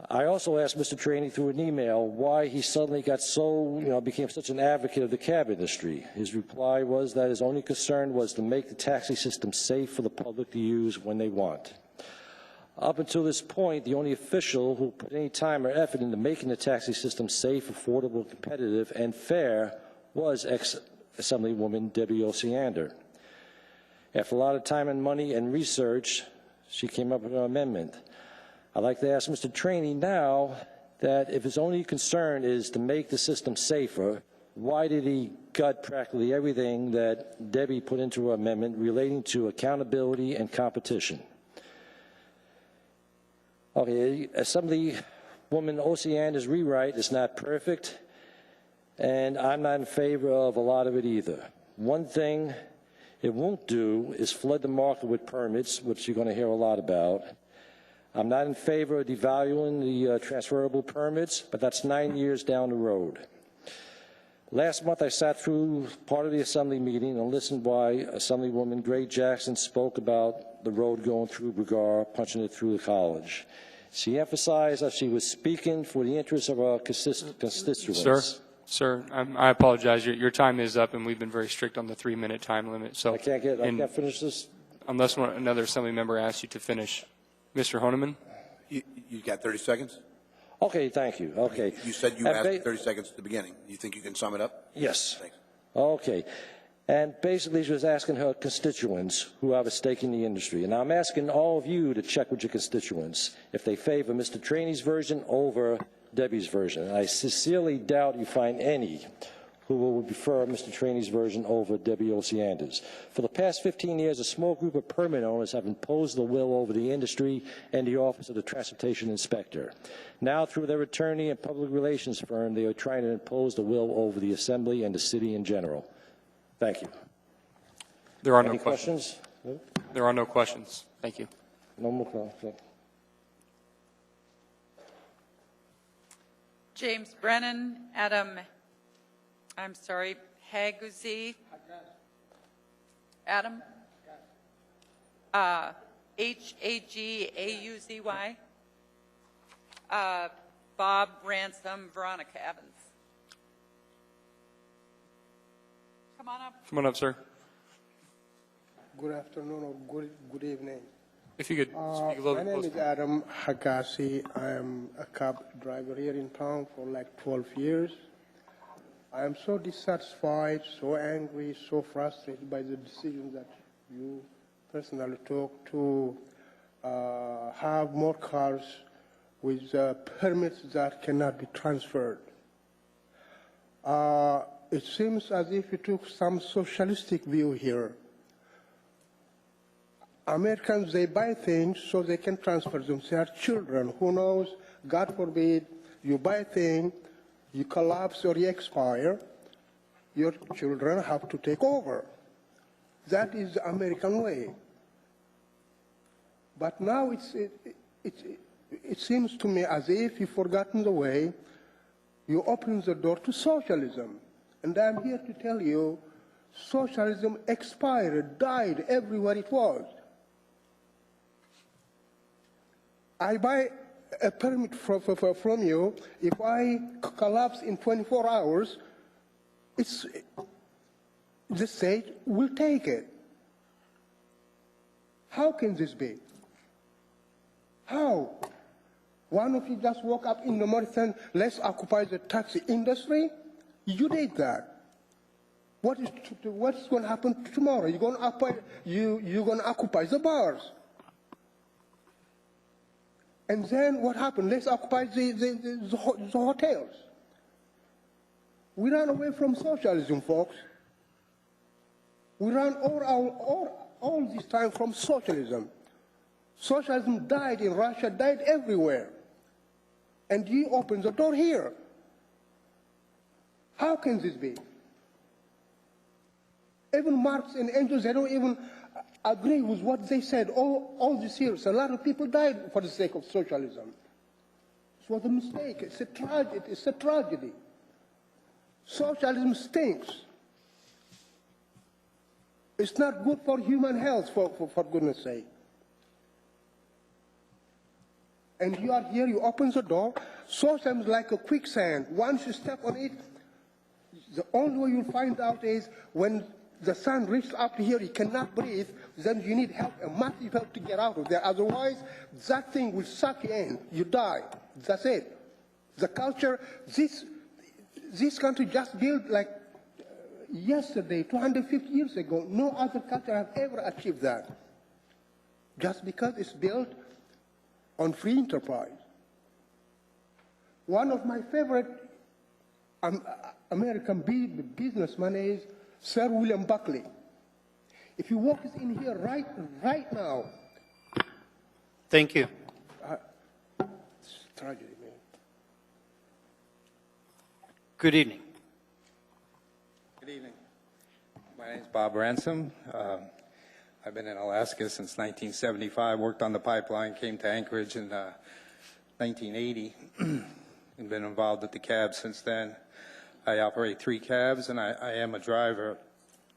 Speaker 16: I also asked Mr. Traney through an email why he suddenly got so, became such an advocate of the cab industry. His reply was that his only concern was to make the taxi system safe for the public to use when they want. Up until this point, the only official who put any time or effort into making the taxi system safe, affordable, competitive, and fair was ex-Assemblywoman Debbie Osiander. After a lot of time and money and research, she came up with an amendment. I'd like to ask Mr. Traney now that if his only concern is to make the system safer, why did he gut practically everything that Debbie put into her amendment relating to accountability and competition? Okay, Assemblywoman Osiander's rewrite is not perfect, and I'm not in favor of a lot of it either. One thing it won't do is flood the market with permits, which you're going to hear a lot about. I'm not in favor of devaluing the transferable permits, but that's 9 years down the road. Last month, I sat through part of the Assembly meeting and listened while Assemblywoman Gray Jackson spoke about the road going through Brigar, punching it through the college. She emphasized that she was speaking for the interests of our constituents.
Speaker 8: Sir, I apologize. Your time is up, and we've been very strict on the 3-minute time limit. So
Speaker 16: I can't finish this?
Speaker 8: Unless another Assembly member asks you to finish. Mr. Honeman?
Speaker 9: You got 30 seconds?
Speaker 16: Okay, thank you. Okay.
Speaker 9: You said you asked 30 seconds at the beginning. You think you can sum it up?
Speaker 16: Yes.
Speaker 9: Thanks.
Speaker 16: Okay. And basically, she was asking her constituents who have a stake in the industry. And I'm asking all of you to check with your constituents if they favor Mr. Traney's version over Debbie's version. And I sincerely doubt you find any who will prefer Mr. Traney's version over Debbie Osiander's. For the past 15 years, a small group of permit owners have imposed the will over the industry and the Office of the Transportation Inspector. Now, through their attorney and public relations firm, they are trying to impose the will over the Assembly and the city in general. Thank you.
Speaker 8: There are
Speaker 16: Any
Speaker 8: no questions. There are no questions. Thank you.
Speaker 16: No more questions.
Speaker 2: James Brennan, Haguzi. Adam? Hagauzy. Bob Ransom, Veronica Evans. Come on up.
Speaker 8: Come on up, sir.
Speaker 4: Good afternoon or good evening.
Speaker 8: If you could speak a little bit
Speaker 4: My name
Speaker 8: closer.
Speaker 4: is Adam Hagasi. I am a cab driver here in town for like 12 years. I am so dissatisfied, so angry, so frustrated by the decision that you personally took to have more cars with permits that cannot be transferred. It seems as if you took some socialistic view here. Americans, they buy things so they can transfer them to their children. Who knows, God forbid, you buy a thing, you collapse or you expire, your children have to take over. That is the American way. But now it seems to me as if you've forgotten the way, you open the door to socialism. And I'm here to tell you, socialism expired, died everywhere it was. I buy a permit from you. If I collapse in 24 hours, the state will take it. How can this be? How? One of you just woke up in the morning and let's occupy the taxi industry? You did that. What's going to happen tomorrow? You're going to occupy the bars. And then what happened? Let's occupy the hotels. We ran away from socialism, folks. We ran all this time from socialism. Socialism died in Russia, died everywhere. And you opened the door here. How can this be? Even Marx and Engels, they don't even agree with what they said all these years. A lot of people died for the sake of socialism. It was a mistake. It's a tragedy. It's a tragedy. Socialism stinks. It's not good for human health, for goodness sake. And you are here, you open the door. Socialism is like a quicksand. Once you step on it, the only way you'll find out is when the sun reaches up to here, you cannot breathe, then you need help, a massive help to get out of there. Otherwise, that thing will suck you in. You die. That's it. The culture, this country just built like yesterday, 250 years ago. No other culture has ever achieved that. Just because it's built on free enterprise. One of my favorite American businessmen is Sir William Buckley. If you walk in here right now.
Speaker 1: Thank you.
Speaker 4: It's a tragedy, man.
Speaker 1: Good evening.
Speaker 7: Good evening. My name is Bob Ransom. I've been in Alaska since 1975, worked on the pipeline, came to Anchorage in 1980, and been involved with the cab since then. I operate 3 cabs, and I am a driver.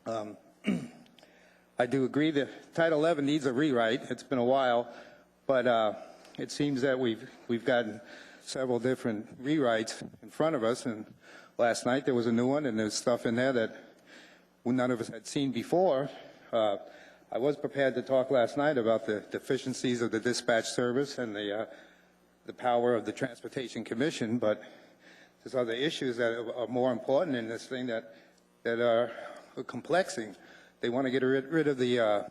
Speaker 7: I do agree that Title 11 needs a rewrite. It's been a while, but it seems that we've gotten several different rewrites in front of us, and last night there was a new one, and there's stuff in there that none of us had seen before. I was prepared to talk last night about the deficiencies of the dispatch service and the power of the Transportation Commission, but there's other issues that are more important in this thing that are complexing. They want to get rid of the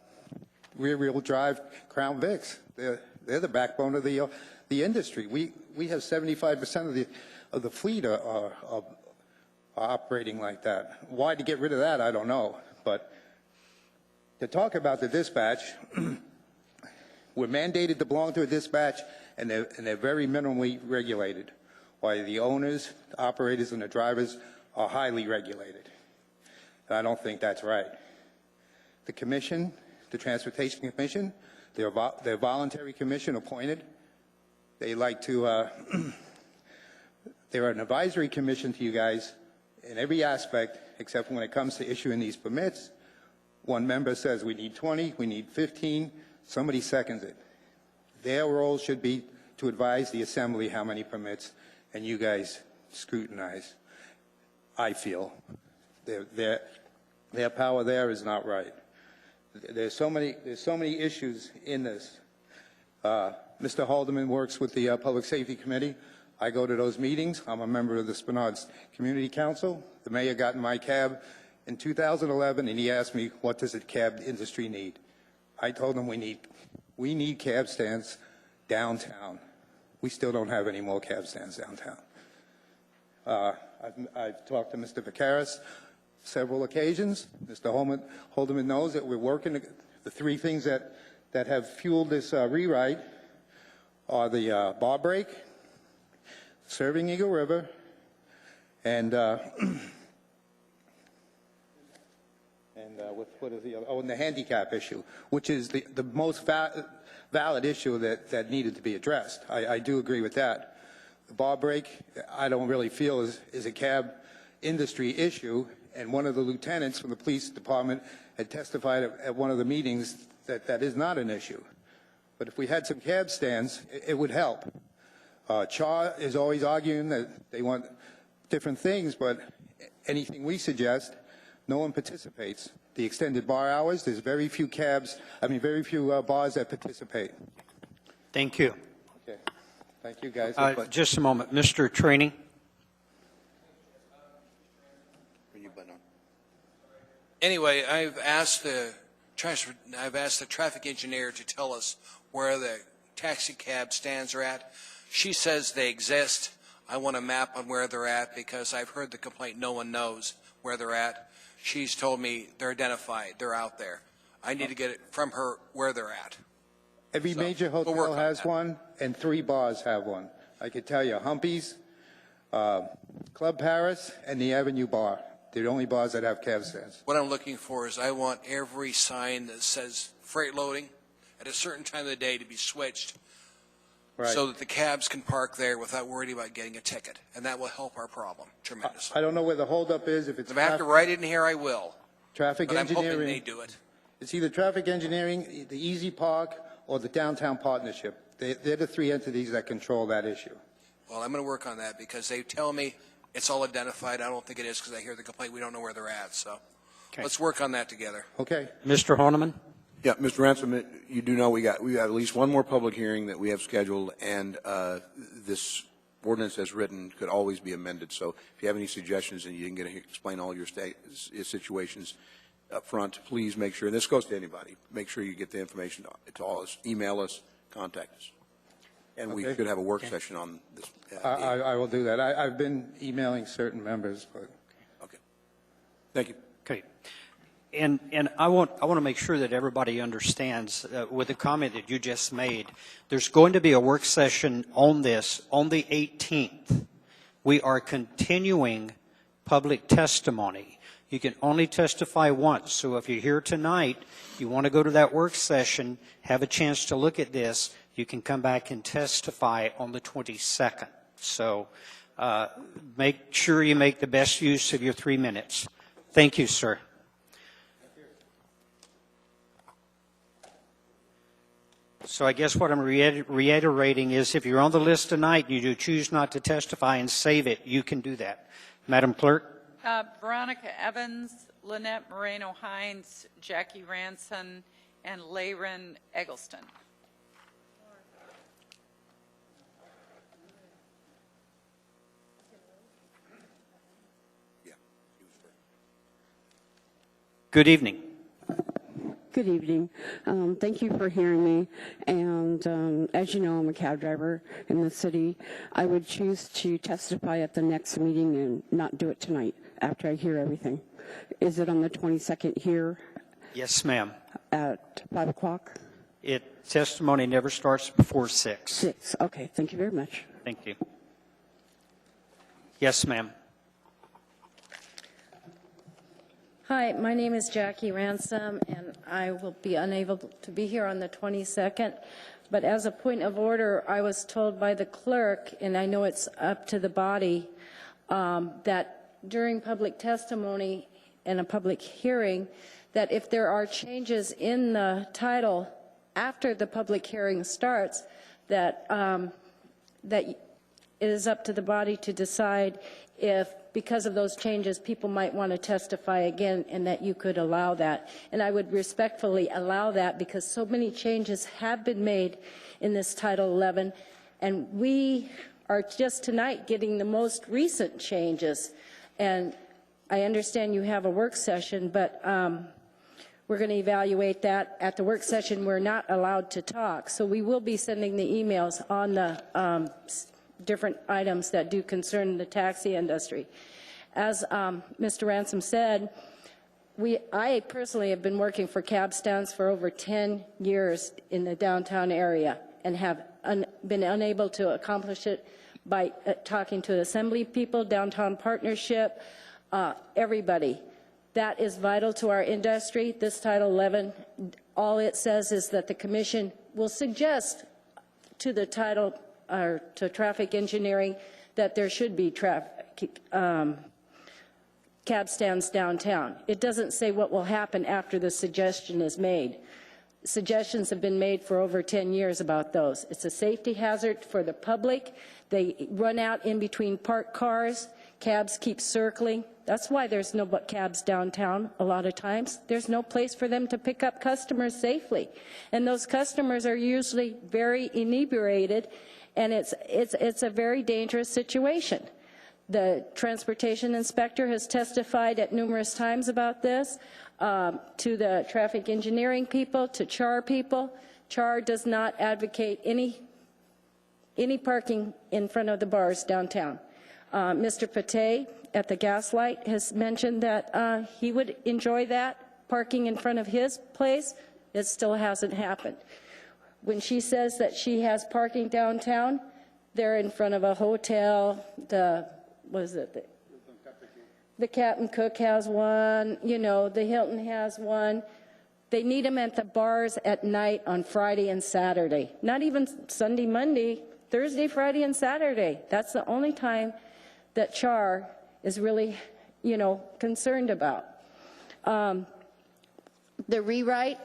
Speaker 7: rear-wheel drive Crown Vics. They're the backbone of the industry. We have 75% of the fleet are operating like that. Why to get rid of that, I don't know. But to talk about the dispatch, we're mandated to belong to a dispatch, and they're very minimally regulated, while the owners, the operators, and the drivers are highly regulated. And I don't think that's right. The commission, the Transportation Commission, they're a voluntary commission appointed. They like to, they're an advisory commission to you guys in every aspect, except when it comes to issuing these permits. One member says we need 20, we need 15, somebody seconds it. Their role should be to advise the assembly how many permits, and you guys scrutinize. I feel their power there is not right. There's so many issues in this. Mr. Haldeman works with the Public Safety Committee. I go to those meetings. I'm a member of the Spenard's Community Council. The mayor got in my cab in 2011, and he asked me, what does the cab industry need? I told him we need cab stands downtown. We still don't have any more cab stands downtown. I've talked to Mr. Vacaris several occasions. Mr. Haldeman knows that we're working. The 3 things that have fueled this rewrite are the bar break, serving Eagle River, and what is the other? Oh, and the handicap issue, which is the most valid issue that needed to be addressed. I do agree with that. The bar break, I don't really feel is a cab industry issue, and one of the lieutenants from the police department had testified at one of the meetings that is not an issue. But if we had some cab stands, it would help. Char is always arguing that they want different things, but anything we suggest, no one participates. The extended bar hours, there's very few bars that participate.
Speaker 1: Thank you.
Speaker 7: Okay. Thank you, guys.
Speaker 1: Just a moment. Mr. Training.
Speaker 20: Anyway, I've asked the traffic engineer to tell us where the taxi cab stands are at. She says they exist. I want a map on where they're at because I've heard the complaint no one knows where they're at. She's told me they're identified. They're out there. I need to get it from her where they're at.
Speaker 7: Every major hotel has one, and 3 bars have one. I could tell you, Humpy's, Club Paris, and the Avenue Bar They're the only bars that have cab stands.
Speaker 20: What I'm looking for is I want every sign that says freight loading at a certain time of the day to be switched so that the cabs can park there without worrying about getting a ticket. And that will help our problem tremendously.
Speaker 7: I don't know where the holdup is. If it's
Speaker 20: If I have to write it in here, I will.
Speaker 7: traffic
Speaker 20: But I'm
Speaker 7: engineering.
Speaker 20: hoping they do it.
Speaker 7: It's either traffic engineering, the Easy Park, or the Downtown Partnership. They're the three entities that control that issue.
Speaker 20: Well, I'm going to work on that because they tell me it's all identified. I don't think it is because I hear the complaint. We don't know where they're at. So let's work on that together.
Speaker 7: Okay.
Speaker 1: Mr. Horniman?
Speaker 9: Yeah, Mr. Ransom, you do know we got at least one more public hearing that we have scheduled, and this ordinance as written could always be amended. So if you have any suggestions and you didn't get to explain all your situations up front, please make sure, and this goes to anybody, make sure you get the information to all us, email us, contact us. And we should have a work session on this.
Speaker 7: I will do that. I've been emailing certain members. But.
Speaker 9: Okay. Thank you.
Speaker 1: Okay. And I want to make sure that everybody understands with the comment that you just made, there's going to be a work session on this on the 18th. We are continuing public testimony. You can only testify once. So if you're here tonight, you want to go to that work session, have a chance to look at this, you can come back and testify on the 22nd. So make sure you make the best use of your 3 minutes. Thank you, sir. So I guess what I'm reiterating is if you're on the list tonight and you do choose not to testify and save it, you can do that. Madam Clerk?
Speaker 2: Veronica Evans, Lynette Moreno-Hines, Jackie Ransom, and Layron Eggleston.
Speaker 1: Good evening.
Speaker 24: Good evening. Thank you for hearing me. And as you know, I'm a cab driver in the city. I would choose to testify at the next meeting and not do it tonight after I hear everything. Is it on the 22nd here?
Speaker 1: Yes, ma'am.
Speaker 24: At 5 o'clock?
Speaker 1: Testimony never starts before 6.
Speaker 24: 6. Okay. Thank you very much.
Speaker 1: Thank you. Yes, ma'am.
Speaker 10: Hi, my name is Jackie Ransom, and I will be unable to be here on the 22nd. But as a point of order, I was told by the clerk, and I know it's up to the body, that during public testimony and a public hearing, that if there are changes in the title after the public hearing starts, that that it is up to the body to decide if, because of those changes, people might want to testify again, and that you could allow that. And I would respectfully allow that because so many changes have been made in this Title 11, and we are just tonight getting the most recent changes. And I understand you have a work session, but we're going to evaluate that. At the work session, we're not allowed to talk. So we will be sending the emails on the different items that do concern the taxi industry. As Mr. Ransom said, I personally have been working for cab stands for over 10 years in the downtown area and have been unable to accomplish it by talking to assembly people, downtown partnership, everybody. That is vital to our industry. This Title 11, all it says is that the commission will suggest to the title or to traffic engineering that there should be cab stands downtown. It doesn't say what will happen after the suggestion is made. Suggestions have been made for over 10 years about those. It's a safety hazard for the public. They run out in between parked cars. Cabs keep circling. That's why there's no cabs downtown a lot of times. There's no place for them to pick up customers safely. And those customers are usually very inebriated, and it's a very dangerous situation. The transportation inspector has testified at numerous times about this, to the traffic engineering people, to CHAR people. CHAR does not advocate any parking in front of the bars downtown. Mr. Pate at the Gaslight has mentioned that he would enjoy that, parking in front of his place. It still hasn't happened. When she says that she has parking downtown, they're in front of a hotel, The Captain Cook has one, you know, the Hilton has one. They need them at the bars at night on Friday and Saturday. Not even Sunday, Monday, Thursday, Friday, and Saturday. That's the only time that CHAR is really, you know, concerned about. The rewrite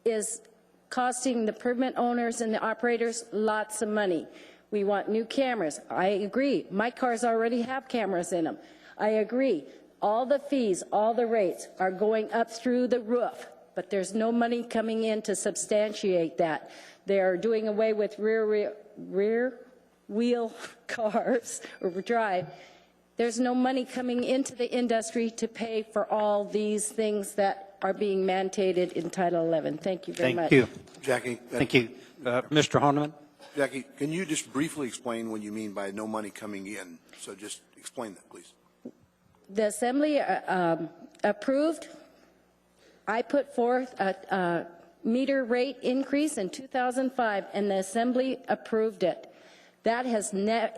Speaker 10: is costing the permit owners and the operators lots of money. We want new cameras. I agree. My cars already have cameras in them. I agree. All the fees, all the rates are going up through the roof, but there's no money coming in to substantiate that. They're doing away with rear wheel cars or drive. There's no money coming into the industry to pay for all these things that are being mandated in Title 11. Thank you very much.
Speaker 9: Thank you. Jackie.
Speaker 1: Thank you. Mr. Honeman?
Speaker 9: Jackie, can you just briefly explain what you mean by no money coming in? So just explain that, please.
Speaker 10: The Assembly approved, I put forth a meter rate increase in 2005, and the Assembly approved it. That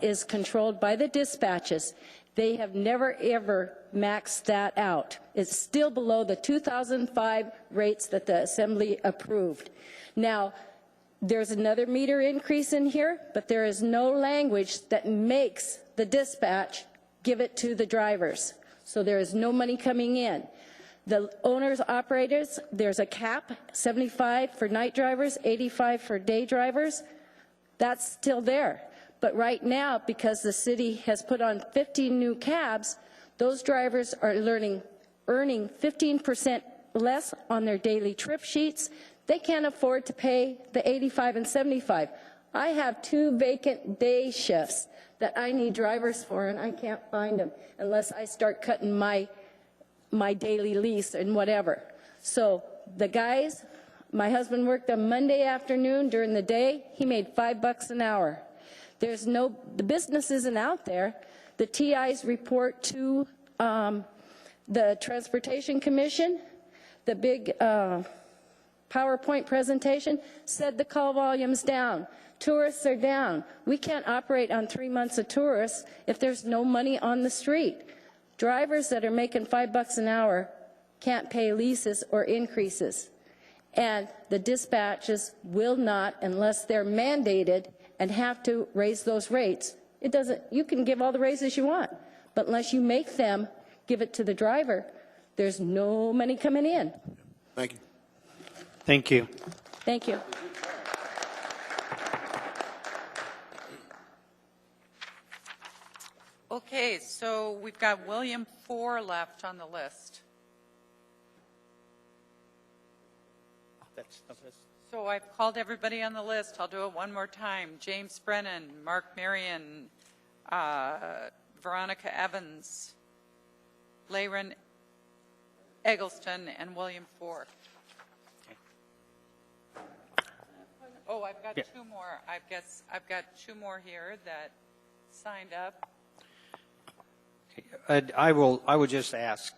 Speaker 10: is controlled by the dispatches. They have never, ever maxed that out. It's still below the 2005 rates that the Assembly approved. Now, there's another meter increase in here, but there is no language that makes the dispatch give it to the drivers. So there is no money coming in. The owners, operators, there's a cap, 75 for night drivers, 85 for day drivers. That's still there. But right now, because the city has put on 15 new cabs, those drivers are earning 15% less on their daily trip sheets. They can't afford to pay the 85 and 75. I have 2 vacant day shifts that I need drivers for, and I can't find them unless I start cutting my daily lease and whatever. So the guys, my husband worked on Monday afternoon during the day. He made $5 an hour. The business isn't out there. The TIs report to the Transportation Commission. The big PowerPoint presentation said the call volume's down. Tourists are down. We can't operate on 3 months of tourists if there's no money on the street. Drivers that are making $5 an hour can't pay leases or increases. And the dispatches will not, unless they're mandated and have to raise those rates. You can give all the raises you want, but unless you make them give it to the driver, there's no money coming in.
Speaker 9: Thank you.
Speaker 1: Thank you.
Speaker 10: Thank you.
Speaker 2: Okay, so we've got William 4 left on the list. So I've called everybody on the list. I'll do it one more time. James Brennan, Mark Marion, Veronica Evans, Layron Eggleston, and William 4. Oh, I've got 2 more. I've got 2 more here that signed up.
Speaker 1: I will just ask,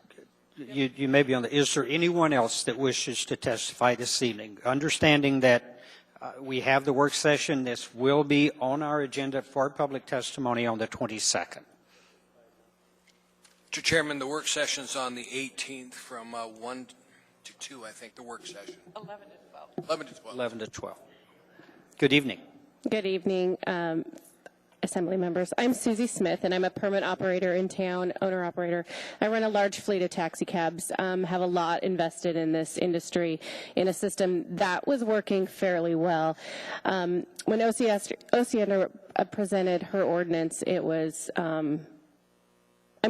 Speaker 1: you may be on the, is there anyone else that wishes to testify this evening? Understanding that we have the work session, this will be on our agenda for public testimony on the 22nd.
Speaker 20: Mr. Chairman, the work session's on the 18th from 1 to 2, I think, the work session.
Speaker 2: 11 to 12.
Speaker 20: 11 to 12.
Speaker 1: 11 to 12. Good evening.
Speaker 11: Good evening, Assembly members. I'm Susie Smith, and I'm a permit operator in town, owner-operator. I run a large fleet of taxi cabs, have a lot invested in this industry, in a system that was working fairly well. When Oceana presented her ordinance, it was, I'm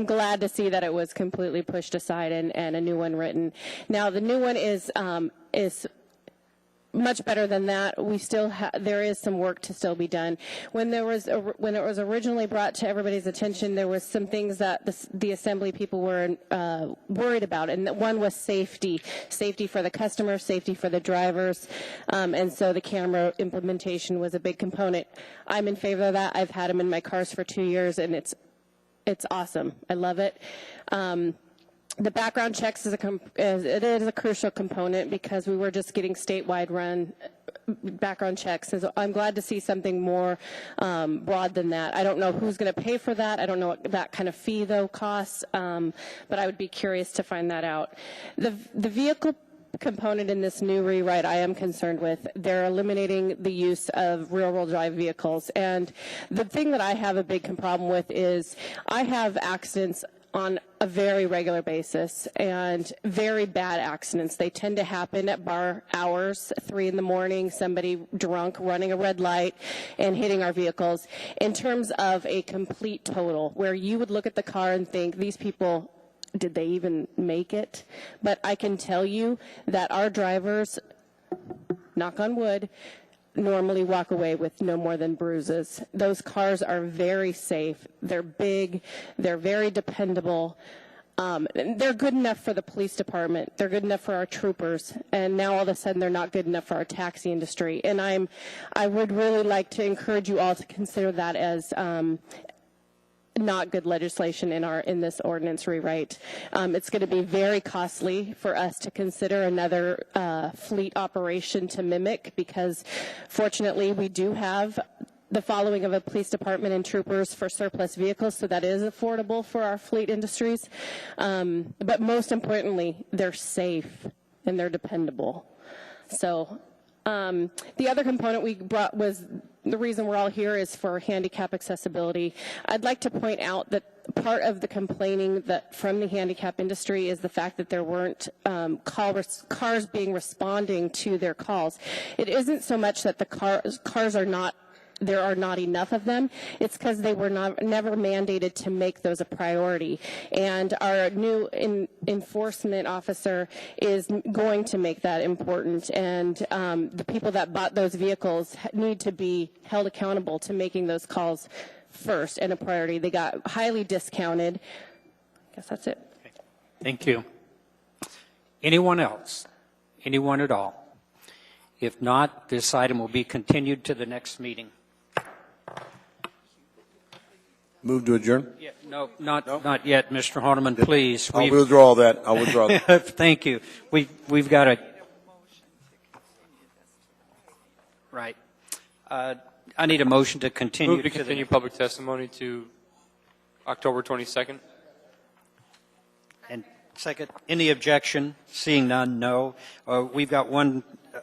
Speaker 11: glad to see that it was completely pushed aside and a new one written. Now, the new one is much better than that. We still there is some work to still be done. When it was originally brought to everybody's attention, there was some things that the Assembly people were worried about, and one was safety for the customer, safety for the drivers, and so the camera implementation was a big component. I'm in favor of that. I've had them in my cars for 2 years, and it's awesome. I love it. The background checks is a crucial component because we were just getting statewide run background checks. And so I'm glad to see something more broad than that. I don't know who's going to pay for that. I don't know what that kind of fee, though, costs, but I would be curious to find that out. The vehicle component in this new rewrite I am concerned with. They're eliminating the use of rear-wheel drive vehicles. And the thing that I have a big problem with is I have accidents on a very regular basis, and very bad accidents. They tend to happen at bar hours, 3 in the morning, somebody drunk running a red light and hitting our vehicles. In terms of a complete total, where you would look at the car and think, these people, did they even make it? But I can tell you that our drivers, knock on wood, normally walk away with no more than bruises. Those cars are very safe. They're big. They're very dependable. They're good enough for the police department. They're good enough for our troopers. And now all of a sudden they're not good enough for our taxi industry. And I would really like to encourage you all to consider that as not good legislation in this ordinance rewrite. It's going to be very costly for us to consider another fleet operation to mimic, because fortunately we do have the following of a police department and troopers for surplus vehicles, so that is affordable for our fleet industries. But most importantly, they're safe and they're dependable. So the other component we brought was, the reason we're all here is for handicap accessibility. I'd like to point out that part of the complaining that from the handicap industry is the fact that there weren't cars responding to their calls. It isn't so much that the cars are not, there are not enough of them. It's because they were never mandated to make those a priority. And our new enforcement officer is going to make that important. And the people that bought those vehicles need to be held accountable to making those calls first and a priority. They got highly discounted. I guess that's it.
Speaker 1: Thank you. Anyone else? Anyone at all? If not, this item will be continued to the next meeting.
Speaker 9: Move to adjourn?
Speaker 1: Yeah, no, not yet, Mr. Honeman, please.
Speaker 9: I'll withdraw that. I'll withdraw that.
Speaker 1: Thank you. We've got a... Right. I need a motion to continue.
Speaker 8: Move to continue public testimony to October 22nd.
Speaker 1: And second, any objection? Seeing none, no. We've got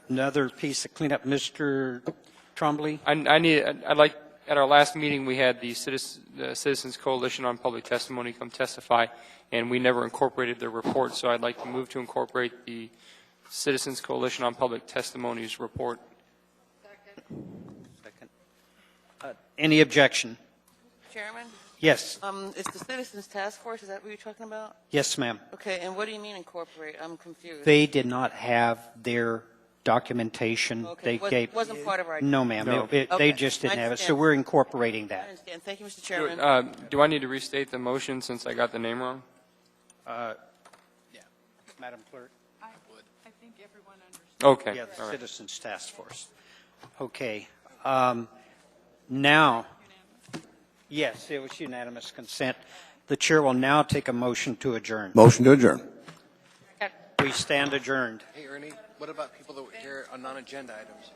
Speaker 1: another piece of cleanup. Mr. Trombley?
Speaker 8: I'd like, at our last meeting, we had the Citizens Coalition on Public Testimony come testify, and we never incorporated their report, so I'd like to move to incorporate the Citizens Coalition on Public Testimony's report.
Speaker 1: Second. Any objection?
Speaker 6: Chairman?
Speaker 1: Yes.
Speaker 6: It's the Citizens Task Force, is that what you're talking about?
Speaker 1: Yes, ma'am.
Speaker 6: Okay, and what do you mean incorporate? I'm confused.
Speaker 1: They did not have their documentation.
Speaker 6: Okay, wasn't part of our...
Speaker 1: No, ma'am.
Speaker 8: No.
Speaker 1: They just didn't have it, so we're incorporating that.
Speaker 6: I understand. Thank you, Mr. Chairman.
Speaker 8: Do I need to restate the motion since I got the name wrong?
Speaker 1: Yeah. Madam Clerk?
Speaker 2: I think everyone understands.
Speaker 8: Okay.
Speaker 1: Yeah, the
Speaker 8: All right.
Speaker 1: Citizens Task Force. Okay. Now, yes, it was unanimous consent. The chair will now take a motion to adjourn.
Speaker 9: Motion to adjourn.
Speaker 1: We stand adjourned.
Speaker 20: Hey, Ernie, what about people that were here on non-agenda items?